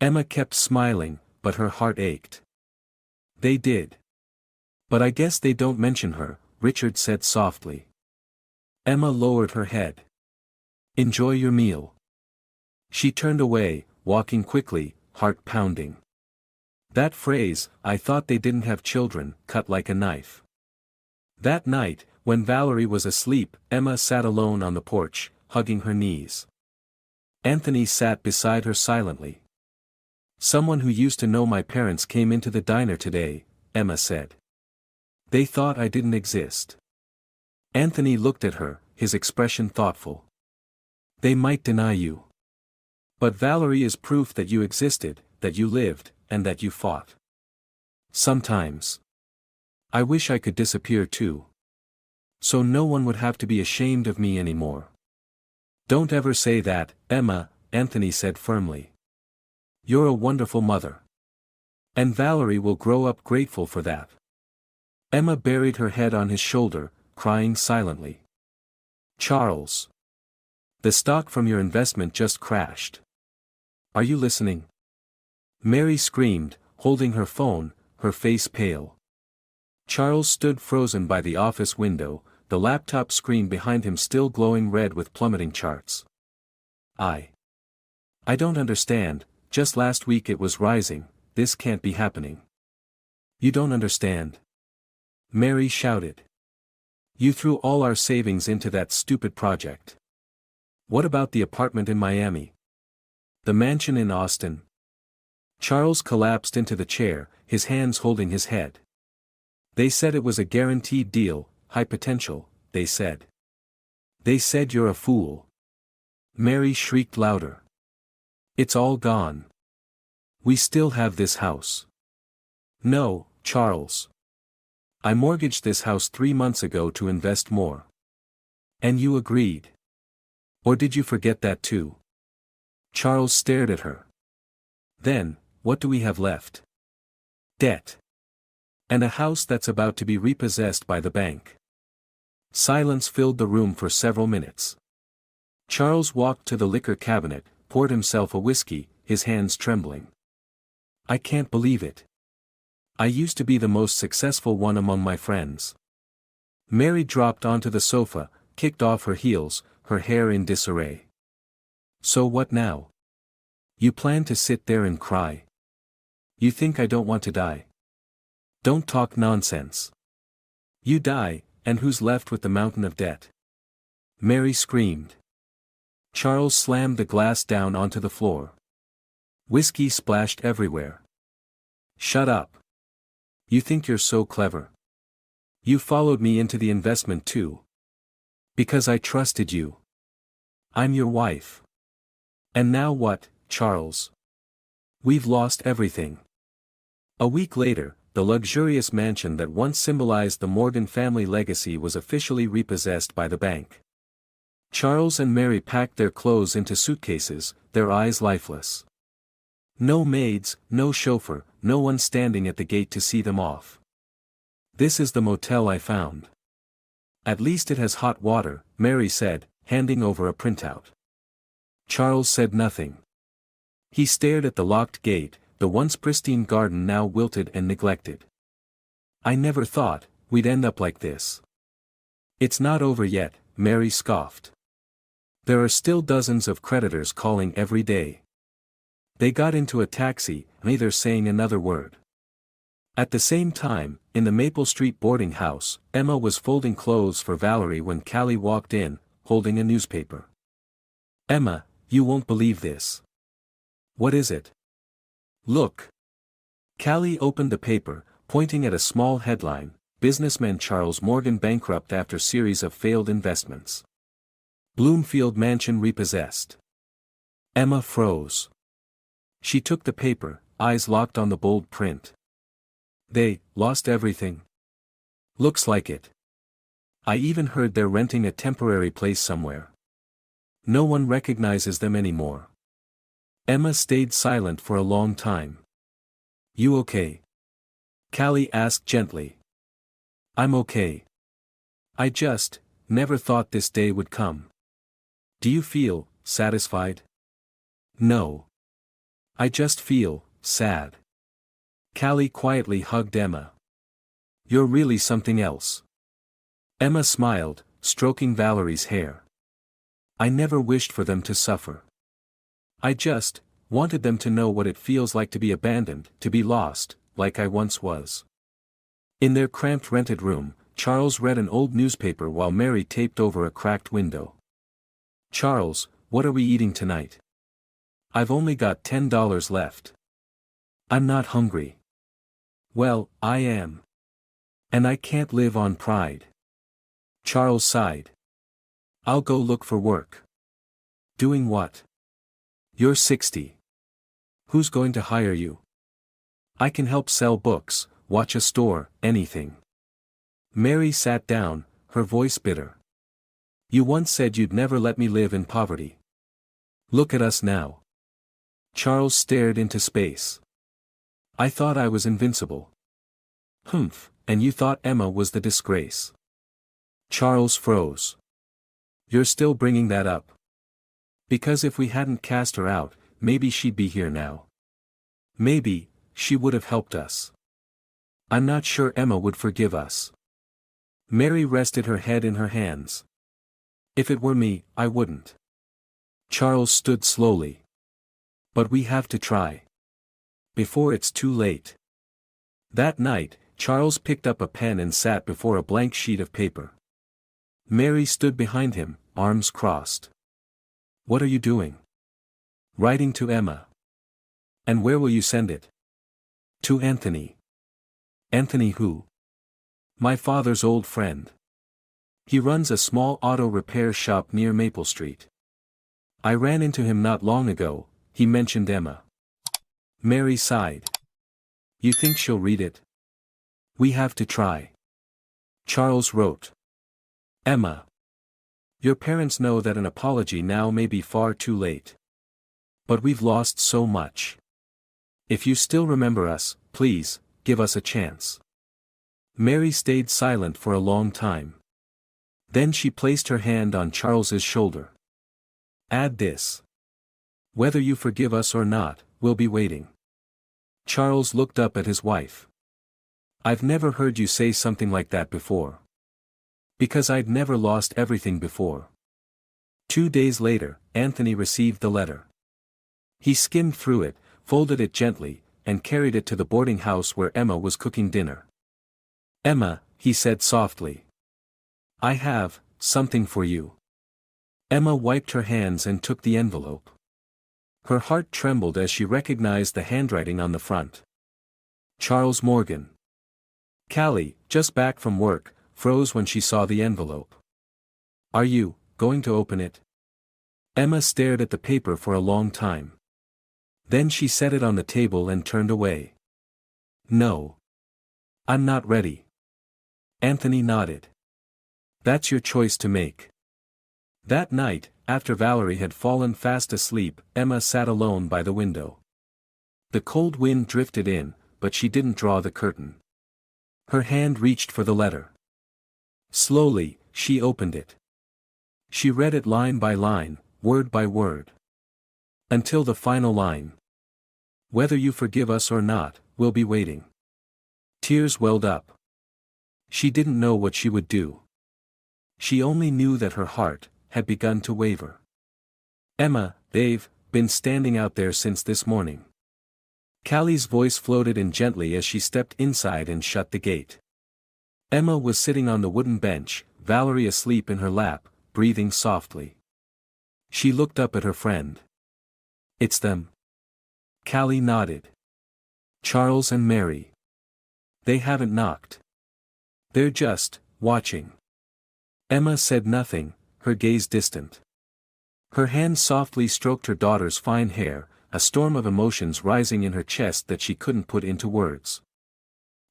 Emma kept smiling, but her heart ached. They did. But I guess they don't mention her, Richard said softly. Emma lowered her head. Enjoy your meal. She turned away, walking quickly, heart pounding. That phrase, I thought they didn't have children, cut like a knife. That night, when Valerie was asleep, Emma sat alone on the porch, hugging her knees. Anthony sat beside her silently. Someone who used to know my parents came into the diner today, Emma said. They thought I didn't exist. Anthony looked at her, his expression thoughtful. They might deny you. But Valerie is proof that you existed, that you lived, and that you fought. Sometimes. I wish I could disappear too. So no one would have to be ashamed of me anymore. Don't ever say that, Emma, Anthony said firmly. You're a wonderful mother. And Valerie will grow up grateful for that. Emma buried her head on his shoulder, crying silently. Charles. The stock from your investment just crashed. Are you listening? Mary screamed, holding her phone, her face pale. Charles stood frozen by the office window, the laptop screen behind him still glowing red with plummeting charts. I don't understand, just last week it was rising, this can't be happening. You don't understand. Mary shouted. You threw all our savings into that stupid project. What about the apartment in Miami? The mansion in Austin? Charles collapsed into the chair, his hands holding his head. They said it was a guaranteed deal, high potential, they said. They said you're a fool. Mary shrieked louder. It's all gone. We still have this house. No, Charles. I mortgaged this house 3 months ago to invest more. And you agreed. Or did you forget that too? Charles stared at her. Then, what do we have left? Debt. And a house that's about to be repossessed by the bank. Silence filled the room for several minutes. Charles walked to the liquor cabinet, poured himself a whiskey, his hands trembling. I can't believe it. I used to be the most successful one among my friends. Mary dropped onto the sofa, kicked off her heels, her hair in disarray. So what now? You plan to sit there and cry? You think I don't want to die? Don't talk nonsense. You die, and who's left with the mountain of debt? Mary screamed. Charles slammed the glass down onto the floor. Whiskey splashed everywhere. Shut up. You think you're so clever. You followed me into the investment too. Because I trusted you. I'm your wife. And now what, Charles? We've lost everything. A week later, the luxurious mansion that once symbolized the Morgan family legacy was officially repossessed by the bank. Charles and Mary packed their clothes into suitcases, their eyes lifeless. No maids, no chauffeur, no one standing at the gate to see them off. This is the motel I found. At least it has hot water, Mary said, handing over a printout. Charles said nothing. He stared at the locked gate, the once pristine garden now wilted and neglected. I never thought we'd end up like this. It's not over yet, Mary scoffed. There are still dozens of creditors calling every day. They got into a taxi, neither saying another word. At the same time, in the Maple Street boarding house, Emma was folding clothes for Valerie when Callie walked in, holding a newspaper. Emma, you won't believe this. What is it? Look. Callie opened the paper, pointing at a small headline, Businessman Charles Morgan bankrupt after series of failed investments. Bloomfield Mansion repossessed. Emma froze. She took the paper, eyes locked on the bold print. They lost everything. Looks like it. I even heard they're renting a temporary place somewhere. No one recognizes them anymore. Emma stayed silent for a long time. You okay? Callie asked gently. I'm okay. I just never thought this day would come. Do you feel satisfied? No. I just feel sad. Callie quietly hugged Emma. You're really something else. Emma smiled, stroking Valerie's hair. I never wished for them to suffer. I just wanted them to know what it feels like to be abandoned, to be lost, like I once was. In their cramped rented room, Charles read an old newspaper while Mary taped over a cracked window. Charles, what are we eating tonight? I've only got $10 left. I'm not hungry. Well, I am. And I can't live on pride. Charles sighed. I'll go look for work. Doing what? You're 60. Who's going to hire you? I can help sell books, watch a store, anything. Mary sat down, her voice bitter. You once said you'd never let me live in poverty. Look at us now. Charles stared into space. I thought I was invincible. Humph, and you thought Emma was the disgrace. Charles froze. You're still bringing that up. Because if we hadn't cast her out, maybe she'd be here now. Maybe, she would have helped us. I'm not sure Emma would forgive us. Mary rested her head in her hands. If it were me, I wouldn't. Charles stood slowly. But we have to try. Before it's too late. That night, Charles picked up a pen and sat before a blank sheet of paper. Mary stood behind him, arms crossed. What are you doing? Writing to Emma. And where will you send it? To Anthony. Anthony who? My father's old friend. He runs a small auto repair shop near Maple Street. I ran into him not long ago, he mentioned Emma. Mary sighed. You think she'll read it? We have to try. Charles wrote. Emma. Your parents know that an apology now may be far too late. But we've lost so much. If you still remember us, please, give us a chance. Mary stayed silent for a long time. Then she placed her hand on Charles's shoulder. Add this. Whether you forgive us or not, we'll be waiting. Charles looked up at his wife. I've never heard you say something like that before. Because I'd never lost everything before. 2 days later, Anthony received the letter. He skimmed through it, folded it gently, and carried it to the boarding house where Emma was cooking dinner. Emma, he said softly. I have something for you. Emma wiped her hands and took the envelope. Her heart trembled as she recognized the handwriting on the front. Charles Morgan. Callie, just back from work, froze when she saw the envelope. Are you going to open it? Emma stared at the paper for a long time. Then she set it on the table and turned away. No. I'm not ready. Anthony nodded. That's your choice to make. That night, after Valerie had fallen fast asleep, Emma sat alone by the window. The cold wind drifted in, but she didn't draw the curtain. Her hand reached for the letter. Slowly, she opened it. She read it line by line, word by word. Until the final line. Whether you forgive us or not, we'll be waiting. Tears welled up. She didn't know what she would do. She only knew that her heart had begun to waver. Emma, they've been standing out there since this morning. Callie's voice floated in gently as she stepped inside and shut the gate. Emma was sitting on the wooden bench, Valerie asleep in her lap, breathing softly. She looked up at her friend. It's them. Callie nodded. Charles and Mary. They haven't knocked. They're just watching. Emma said nothing, her gaze distant. Her hand softly stroked her daughter's fine hair, a storm of emotions rising in her chest that she couldn't put into words.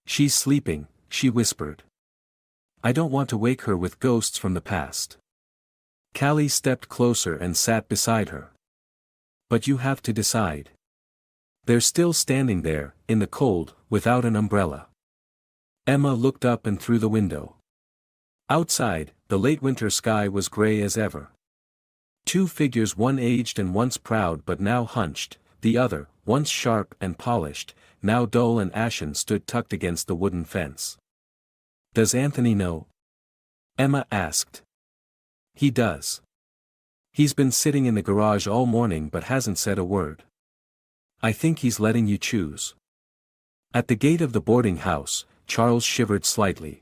She's sleeping, she whispered. I don't want to wake her with ghosts from the past. Callie stepped closer and sat beside her. But you have to decide. They're still standing there, in the cold, without an umbrella. Emma looked up and through the window. Outside, the late winter sky was gray as ever. Two figures, one aged and once proud but now hunched, the other, once sharp and polished, now dull and ashen, stood tucked against the wooden fence. Does Anthony know? Emma asked. He does. He's been sitting in the garage all morning but hasn't said a word. I think he's letting you choose. At the gate of the boarding house, Charles shivered slightly.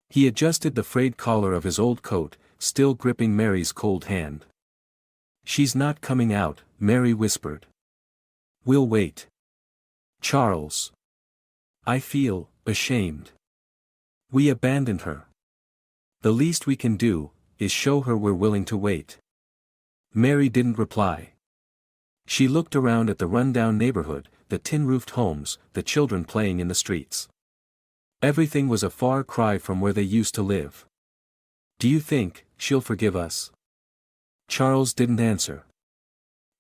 He adjusted the frayed collar of his old coat, still gripping Mary's cold hand. She's not coming out, Mary whispered. We'll wait. Charles. I feel ashamed. We abandoned her. The least we can do is show her we're willing to wait. Mary didn't reply. She looked around at the rundown neighborhood, the tin-roofed homes, the children playing in the streets. Everything was a far cry from where they used to live. Do you think she'll forgive us? Charles didn't answer.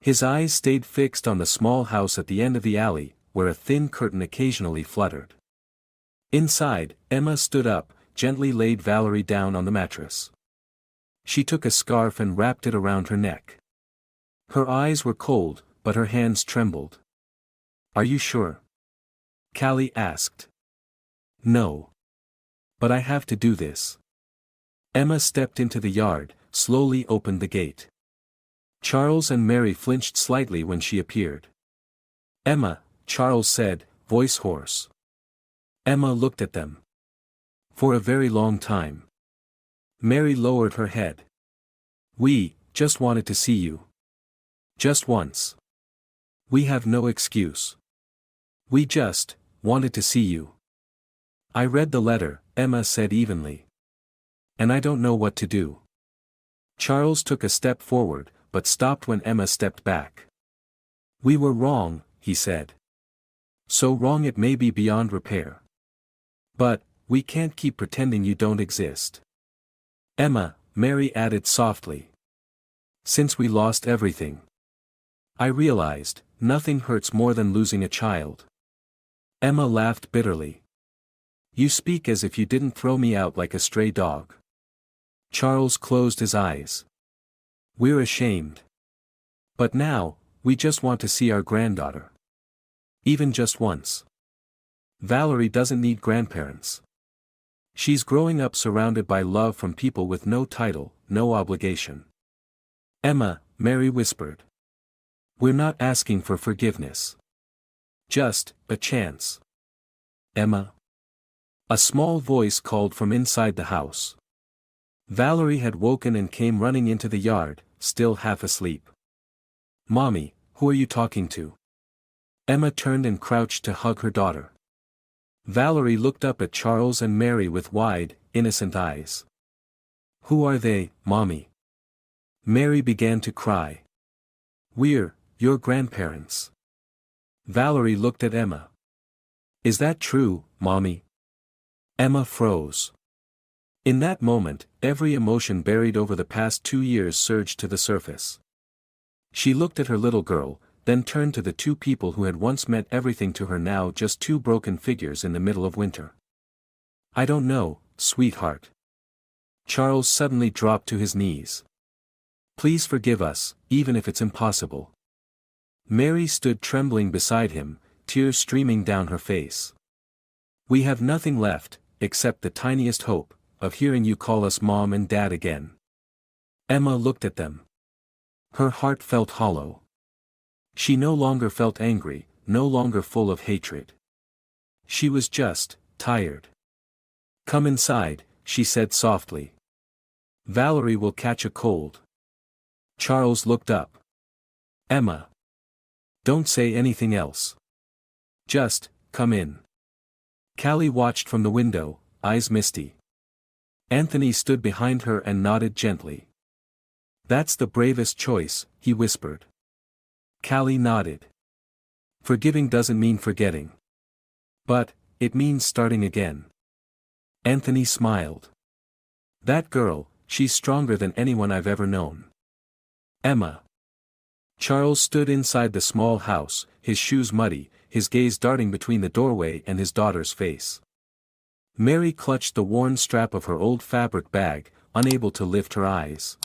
His eyes stayed fixed on the small house at the end of the alley, where a thin curtain occasionally fluttered. Inside, Emma stood up, gently laid Valerie down on the mattress. She took a scarf and wrapped it around her neck. Her eyes were cold, but her hands trembled. Are you sure? Callie asked. No. But I have to do this. Emma stepped into the yard, slowly opened the gate. Charles and Mary flinched slightly when she appeared. Emma, Charles said, voice hoarse. Emma looked at them. For a very long time. Mary lowered her head. We just wanted to see you. Just once. We have no excuse. We just wanted to see you. I read the letter, Emma said evenly. And I don't know what to do. Charles took a step forward, but stopped when Emma stepped back. We were wrong, he said. So wrong it may be beyond repair. But we can't keep pretending you don't exist. Emma, Mary added softly. Since we lost everything. I realized, nothing hurts more than losing a child. Emma laughed bitterly. You speak as if you didn't throw me out like a stray dog. Charles closed his eyes. We're ashamed. But now, we just want to see our granddaughter. Even just once. Valerie doesn't need grandparents. She's growing up surrounded by love from people with no title, no obligation. Emma, Mary whispered. We're not asking for forgiveness. Just a chance. Emma. A small voice called from inside the house. Valerie had woken and came running into the yard, still half asleep. Mommy, who are you talking to? Emma turned and crouched to hug her daughter. Valerie looked up at Charles and Mary with wide, innocent eyes. Who are they, Mommy? Mary began to cry. We're your grandparents. Valerie looked at Emma. Is that true, Mommy? Emma froze. In that moment, every emotion buried over the past 2 years surged to the surface. She looked at her little girl, then turned to the two people who had once meant everything to her, now just two broken figures in the middle of winter. I don't know, sweetheart. Charles suddenly dropped to his knees. Please forgive us, even if it's impossible. Mary stood trembling beside him, tears streaming down her face. We have nothing left, except the tiniest hope, of hearing you call us Mom and Dad again. Emma looked at them. Her heart felt hollow. She no longer felt angry, no longer full of hatred. She was just tired. Come inside, she said softly. Valerie will catch a cold. Charles looked up. Emma. Don't say anything else. Just, come in. Callie watched from the window, eyes misty. Anthony stood behind her and nodded gently. That's the bravest choice, he whispered. Callie nodded. Forgiving doesn't mean forgetting. But, it means starting again. Anthony smiled. That girl, she's stronger than anyone I've ever known. Emma. Charles stood inside the small house, his shoes muddy, his gaze darting between the doorway and his daughter's face. Mary clutched the worn strap of her old fabric bag, unable to lift her eyes.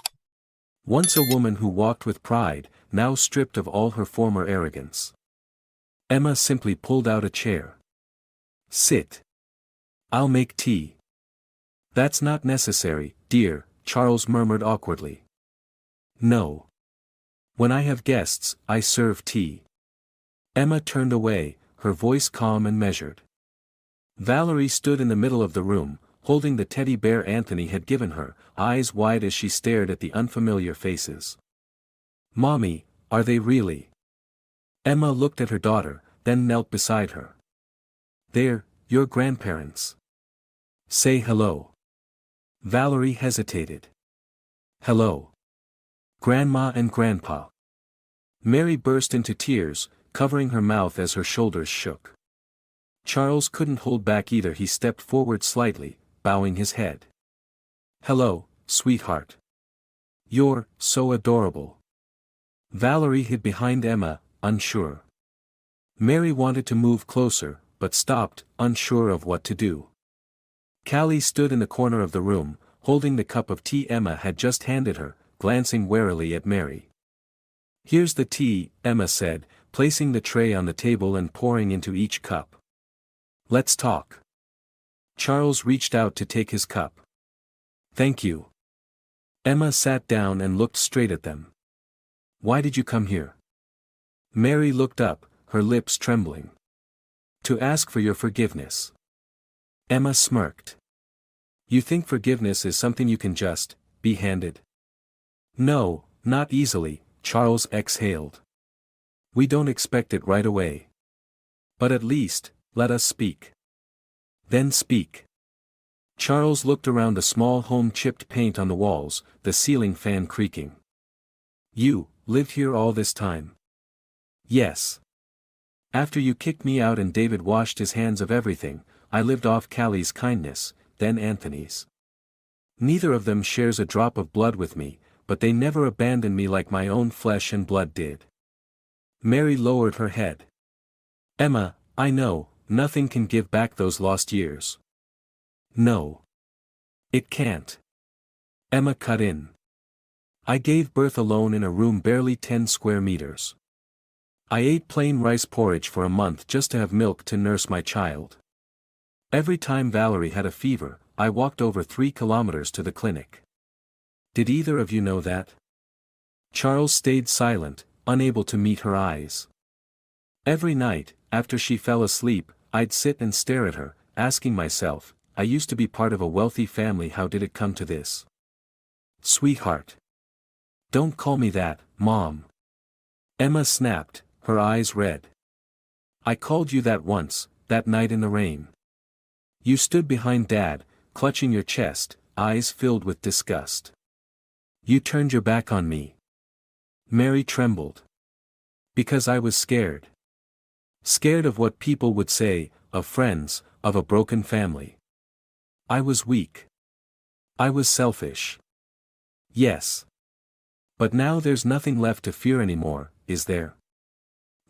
Once a woman who walked with pride, now stripped of all her former arrogance. Emma simply pulled out a chair. Sit. I'll make tea. That's not necessary, dear, Charles murmured awkwardly. No. When I have guests, I serve tea. Emma turned away, her voice calm and measured. Valerie stood in the middle of the room, holding the teddy bear Anthony had given her, eyes wide as she stared at the unfamiliar faces. Mommy, are they really? Emma looked at her daughter, then knelt beside her. They're your grandparents. Say hello. Valerie hesitated. Hello. Grandma and Grandpa. Mary burst into tears, covering her mouth as her shoulders shook. Charles couldn't hold back either. He stepped forward slightly, bowing his head. Hello, sweetheart. You're so adorable. Valerie hid behind Emma, unsure. Mary wanted to move closer, but stopped, unsure of what to do. Callie stood in the corner of the room, holding the cup of tea Emma had just handed her, glancing warily at Mary. Here's the tea, Emma said, placing the tray on the table and pouring into each cup. Let's talk. Charles reached out to take his cup. Thank you. Emma sat down and looked straight at them. Why did you come here? Mary looked up, her lips trembling. To ask for your forgiveness. Emma smirked. You think forgiveness is something you can just be handed? No, not easily, Charles exhaled. We don't expect it right away. But at least, let us speak. Then speak. Charles looked around the small home, chipped paint on the walls, the ceiling fan creaking. You lived here all this time? Yes. After you kicked me out and David washed his hands of everything, I lived off Callie's kindness, then Anthony's. Neither of them shares a drop of blood with me, but they never abandoned me like my own flesh and blood did. Mary lowered her head. Emma, I know, nothing can give back those lost years. No. It can't. Emma cut in. I gave birth alone in a room barely 10 square meters. I ate plain rice porridge for a month just to have milk to nurse my child. Every time Valerie had a fever, I walked over 3 kilometers to the clinic. Did either of you know that? Charles stayed silent, unable to meet her eyes. Every night, after she fell asleep, I'd sit and stare at her, asking myself, I used to be part of a wealthy family, how did it come to this? Sweetheart. Don't call me that, Mom. Emma snapped, her eyes red. I called you that once, that night in the rain. You stood behind Dad, clutching your chest, eyes filled with disgust. You turned your back on me. Mary trembled. Because I was scared. Scared of what people would say, of friends, of a broken family. I was weak. I was selfish. Yes. But now there's nothing left to fear anymore, is there?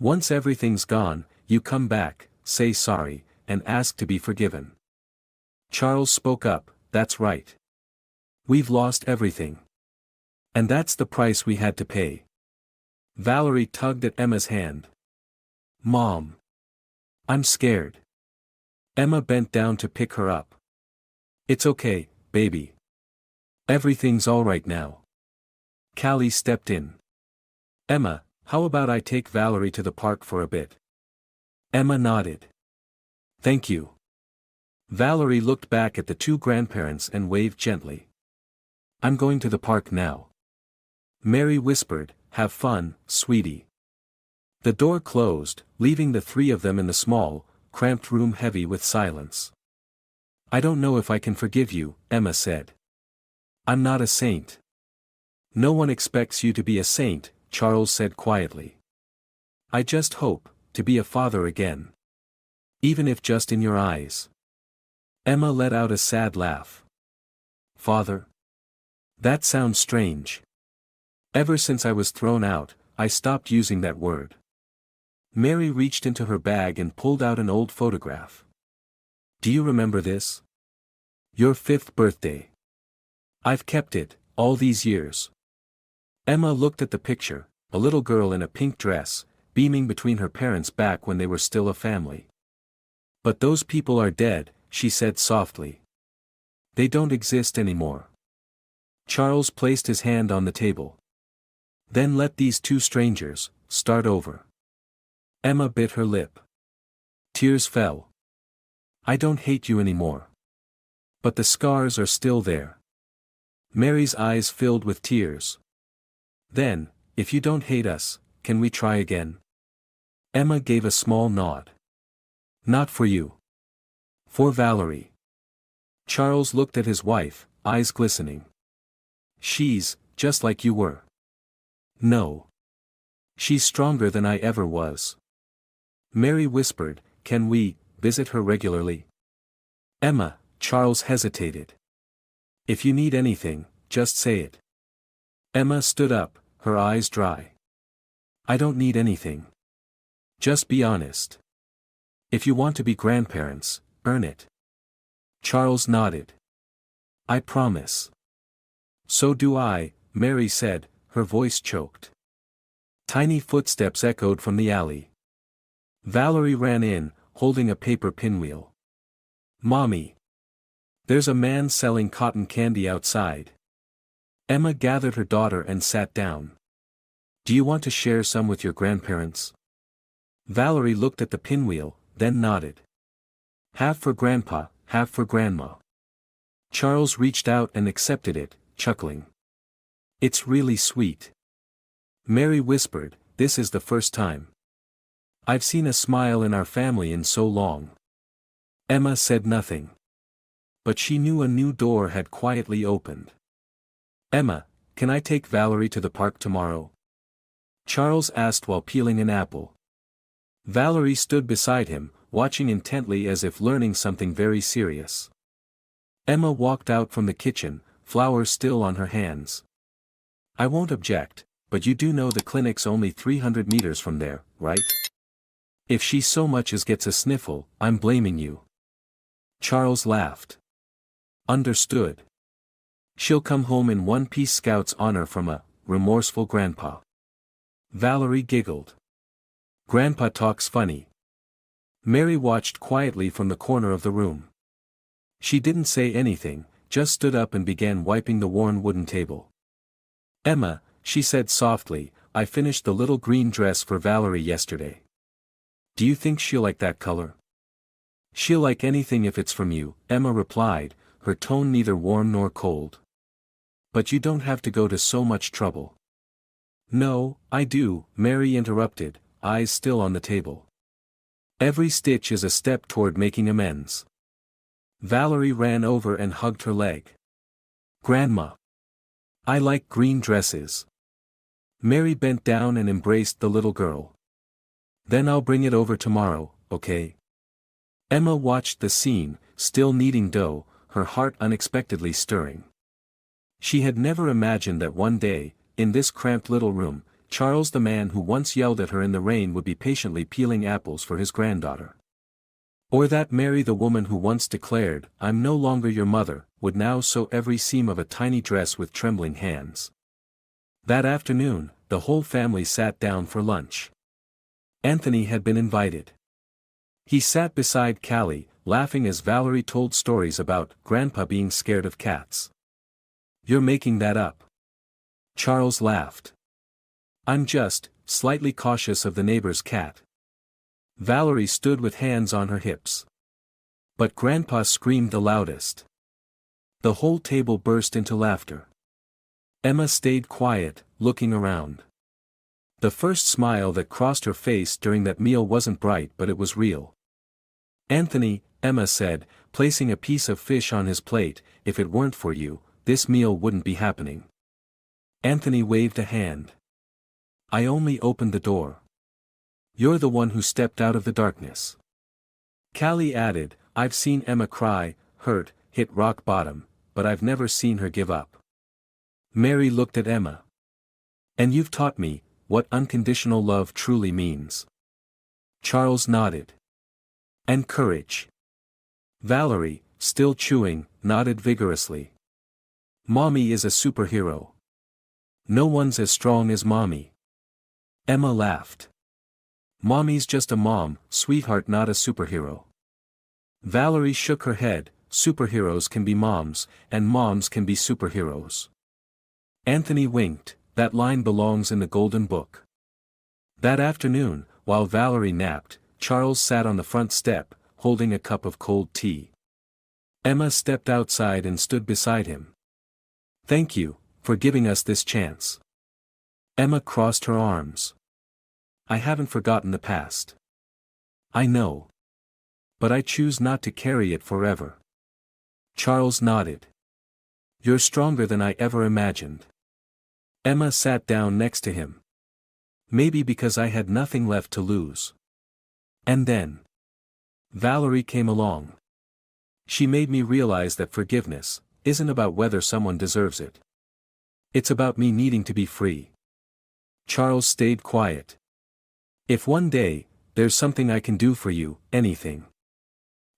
Once everything's gone, you come back, say sorry, and ask to be forgiven. Charles spoke up, that's right. We've lost everything. And that's the price we had to pay. Valerie tugged at Emma's hand. Mom. I'm scared. Emma bent down to pick her up. It's okay, baby. Everything's all right now. Callie stepped in. Emma, how about I take Valerie to the park for a bit? Emma nodded. Thank you. Valerie looked back at the 2 grandparents and waved gently. I'm going to the park now. Mary whispered, have fun, sweetie. The door closed, leaving the 3 of them in the small, cramped room heavy with silence. I don't know if I can forgive you, Emma said. I'm not a saint. No one expects you to be a saint, Charles said quietly. I just hope, to be a father again. Even if just in your eyes. Emma let out a sad laugh. Father? That sounds strange. Ever since I was thrown out, I stopped using that word. Mary reached into her bag and pulled out an old photograph. Do you remember this? Your 5th birthday. I've kept it, all these years. Emma looked at the picture, a little girl in a pink dress, beaming between her parents back when they were still a family. But those people are dead, she said softly. They don't exist anymore. Charles placed his hand on the table. Then let these 2 strangers start over. Emma bit her lip. Tears fell. I don't hate you anymore. But the scars are still there. Mary's eyes filled with tears. Then, if you don't hate us, can we try again? Emma gave a small nod. Not for you. For Valerie. Charles looked at his wife, eyes glistening. She's just like you were. No. She's stronger than I ever was. Mary whispered, can we visit her regularly? Emma, Charles hesitated. If you need anything, just say it. Emma stood up, her eyes dry. I don't need anything. Just be honest. If you want to be grandparents, earn it. Charles nodded. I promise. So do I, Mary said, her voice choked. Tiny footsteps echoed from the alley. Valerie ran in, holding a paper pinwheel. Mommy. There's a man selling cotton candy outside. Emma gathered her daughter and sat down. Do you want to share some with your grandparents? Valerie looked at the pinwheel, then nodded. Half for Grandpa, half for Grandma. Charles reached out and accepted it, chuckling. It's really sweet. Mary whispered, this is the first time. I've seen a smile in our family in so long. Emma said nothing. But she knew a new door had quietly opened. Emma, can I take Valerie to the park tomorrow? Charles asked while peeling an apple. Valerie stood beside him, watching intently as if learning something very serious. Emma walked out from the kitchen, flowers still on her hands. I won't object, but you do know the clinic's only 300 meters from there, right? If she so much as gets a sniffle, I'm blaming you. Charles laughed. Understood. She'll come home in one-piece Scout's honor from a remorseful grandpa. Valerie giggled. Grandpa talks funny. Mary watched quietly from the corner of the room. She didn't say anything, just stood up and began wiping the worn wooden table. Emma, she said softly, I finished the little green dress for Valerie yesterday. Do you think she'll like that color? She'll like anything if it's from you, Emma replied, her tone neither warm nor cold. But you don't have to go to so much trouble. No, I do, Mary interrupted, eyes still on the table. Every stitch is a step toward making amends. Valerie ran over and hugged her leg. Grandma. I like green dresses. Mary bent down and embraced the little girl. Then I'll bring it over tomorrow, okay? Emma watched the scene, still kneading dough, her heart unexpectedly stirring. She had never imagined that one day, in this cramped little room, Charles the man who once yelled at her in the rain would be patiently peeling apples for his granddaughter. Or that Mary the woman who once declared, I'm no longer your mother, would now sew every seam of a tiny dress with trembling hands. That afternoon, the whole family sat down for lunch. Anthony had been invited. He sat beside Callie, laughing as Valerie told stories about Grandpa being scared of cats. You're making that up. Charles laughed. I'm just, slightly cautious of the neighbor's cat. Valerie stood with hands on her hips. But Grandpa screamed the loudest. The whole table burst into laughter. Emma stayed quiet, looking around. The first smile that crossed her face during that meal wasn't bright but it was real. Anthony, Emma said, placing a piece of fish on his plate, if it weren't for you, this meal wouldn't be happening. Anthony waved a hand. I only opened the door. You're the one who stepped out of the darkness. Callie added, I've seen Emma cry, hurt, hit rock bottom, but I've never seen her give up. Mary looked at Emma. And you've taught me what unconditional love truly means. Charles nodded. And courage. Valerie, still chewing, nodded vigorously. Mommy is a superhero. No one's as strong as Mommy. Emma laughed. Mommy's just a mom, sweetheart, not a superhero. Valerie shook her head, superheroes can be moms, and moms can be superheroes. Anthony winked, that line belongs in the Golden Book. That afternoon, while Valerie napped, Charles sat on the front step, holding a cup of cold tea. Emma stepped outside and stood beside him. Thank you, for giving us this chance. Emma crossed her arms. I haven't forgotten the past. I know. But I choose not to carry it forever. Charles nodded. You're stronger than I ever imagined. Emma sat down next to him. Maybe because I had nothing left to lose. And then Valerie came along. She made me realize that forgiveness isn't about whether someone deserves it. It's about me needing to be free. Charles stayed quiet. If one day, there's something I can do for you, anything.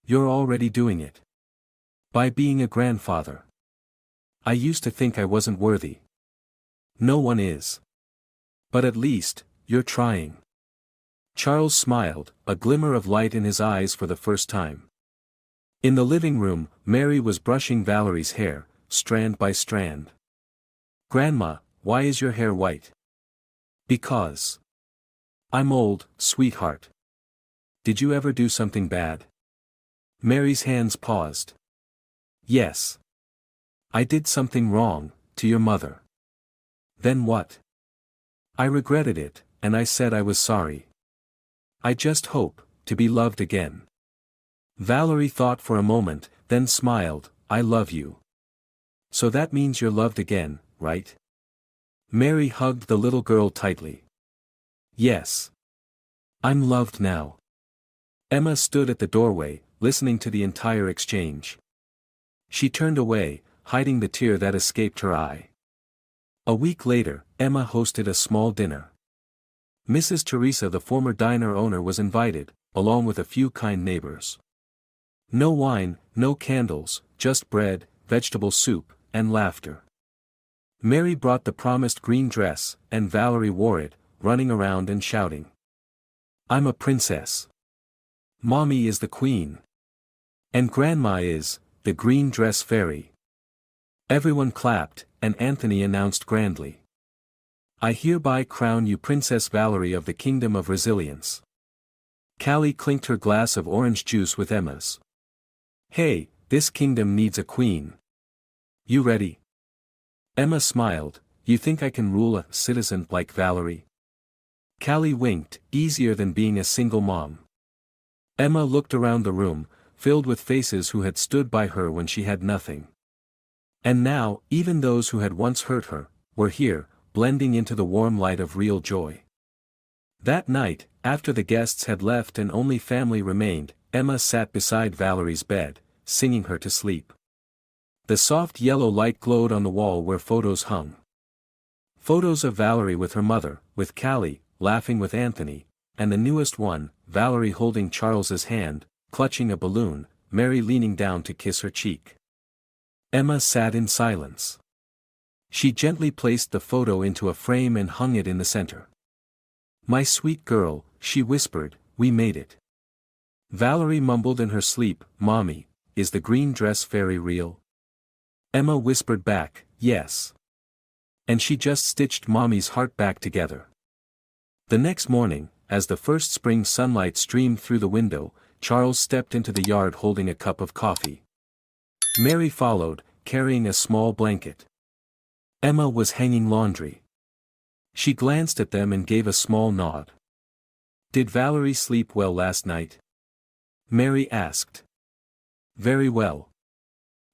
You're already doing it. By being a grandfather. I used to think I wasn't worthy. No one is. But at least, you're trying. Charles smiled, a glimmer of light in his eyes for the first time. In the living room, Mary was brushing Valerie's hair, strand by strand. Grandma, why is your hair white? Because I'm old, sweetheart. Did you ever do something bad? Mary's hands paused. Yes. I did something wrong, to your mother. Then what? I regretted it, and I said I was sorry. I just hope to be loved again. Valerie thought for a moment, then smiled, I love you. So that means you're loved again, right? Mary hugged the little girl tightly. Yes. I'm loved now. Emma stood at the doorway, listening to the entire exchange. She turned away, hiding the tear that escaped her eye. A week later, Emma hosted a small dinner. Mrs. Teresa, the former diner owner, was invited, along with a few kind neighbors. No wine, no candles, just bread, vegetable soup, and laughter. Mary brought the promised green dress, and Valerie wore it, running around and shouting. I'm a princess. Mommy is the queen. And Grandma is, the green dress fairy. Everyone clapped, and Anthony announced grandly. I hereby crown you Princess Valerie of the Kingdom of Resilience. Callie clinked her glass of orange juice with Emma's. Hey, this kingdom needs a queen. You ready? Emma smiled. You think I can rule a citizen like Valerie? Callie winked, easier than being a single mom. Emma looked around the room, filled with faces who had stood by her when she had nothing. And now, even those who had once hurt her, were here, blending into the warm light of real joy. That night, after the guests had left and only family remained, Emma sat beside Valerie's bed, singing her to sleep. The soft yellow light glowed on the wall where photos hung. Photos of Valerie with her mother, with Callie, laughing with Anthony, and the newest one, Valerie holding Charles's hand, clutching a balloon, Mary leaning down to kiss her cheek. Emma sat in silence. She gently placed the photo into a frame and hung it in the center. My sweet girl, she whispered, we made it. Valerie mumbled in her sleep, Mommy, is the green dress fairy real? Emma whispered back, yes. And she just stitched Mommy's heart back together. The next morning, as the first spring sunlight streamed through the window, Charles stepped into the yard holding a cup of coffee. Mary followed, carrying a small blanket. Emma was hanging laundry. She glanced at them and gave a small nod. Did Valerie sleep well last night? Mary asked. Very well.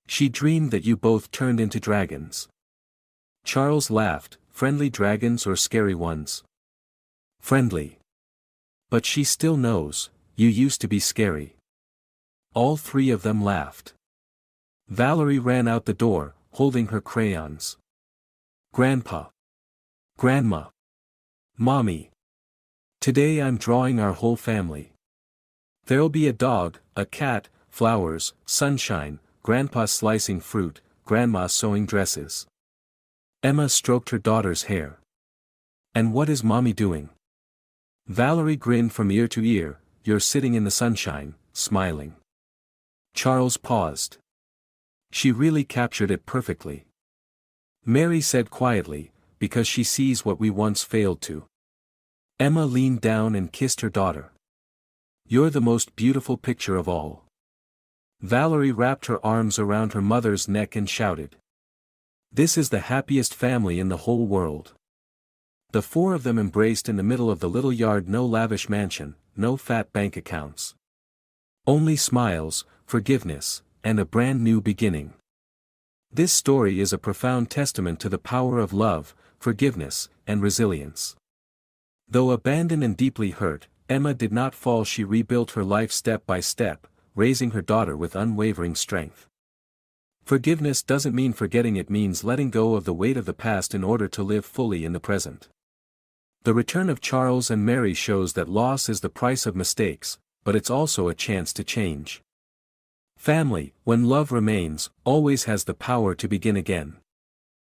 She dreamed that you both turned into dragons. Charles laughed, friendly dragons or scary ones? Friendly. But she still knows, you used to be scary. All three of them laughed. Valerie ran out the door, holding her crayons. Grandpa. Grandma. Mommy. Today I'm drawing our whole family. There'll be a dog, a cat, flowers, sunshine, Grandpa slicing fruit, Grandma sewing dresses. Emma stroked her daughter's hair. And what is Mommy doing? Valerie grinned from ear to ear, you're sitting in the sunshine, smiling. Charles paused. She really captured it perfectly. Mary said quietly, because she sees what we once failed to. Emma leaned down and kissed her daughter. You're the most beautiful picture of all. Valerie wrapped her arms around her mother's neck and shouted. This is the happiest family in the whole world. The four of them embraced in the middle of the little yard, no lavish mansion, no fat bank accounts. Only smiles, forgiveness, and a brand new beginning. This story is a profound testament to the power of love, forgiveness, and resilience. Though abandoned and deeply hurt, Emma did not fall. She rebuilt her life step by step, raising her daughter with unwavering strength. Forgiveness doesn't mean forgetting, it means letting go of the weight of the past in order to live fully in the present. The return of Charles and Mary shows that loss is the price of mistakes, but it's also a chance to change. Family, when love remains, always has the power to begin again.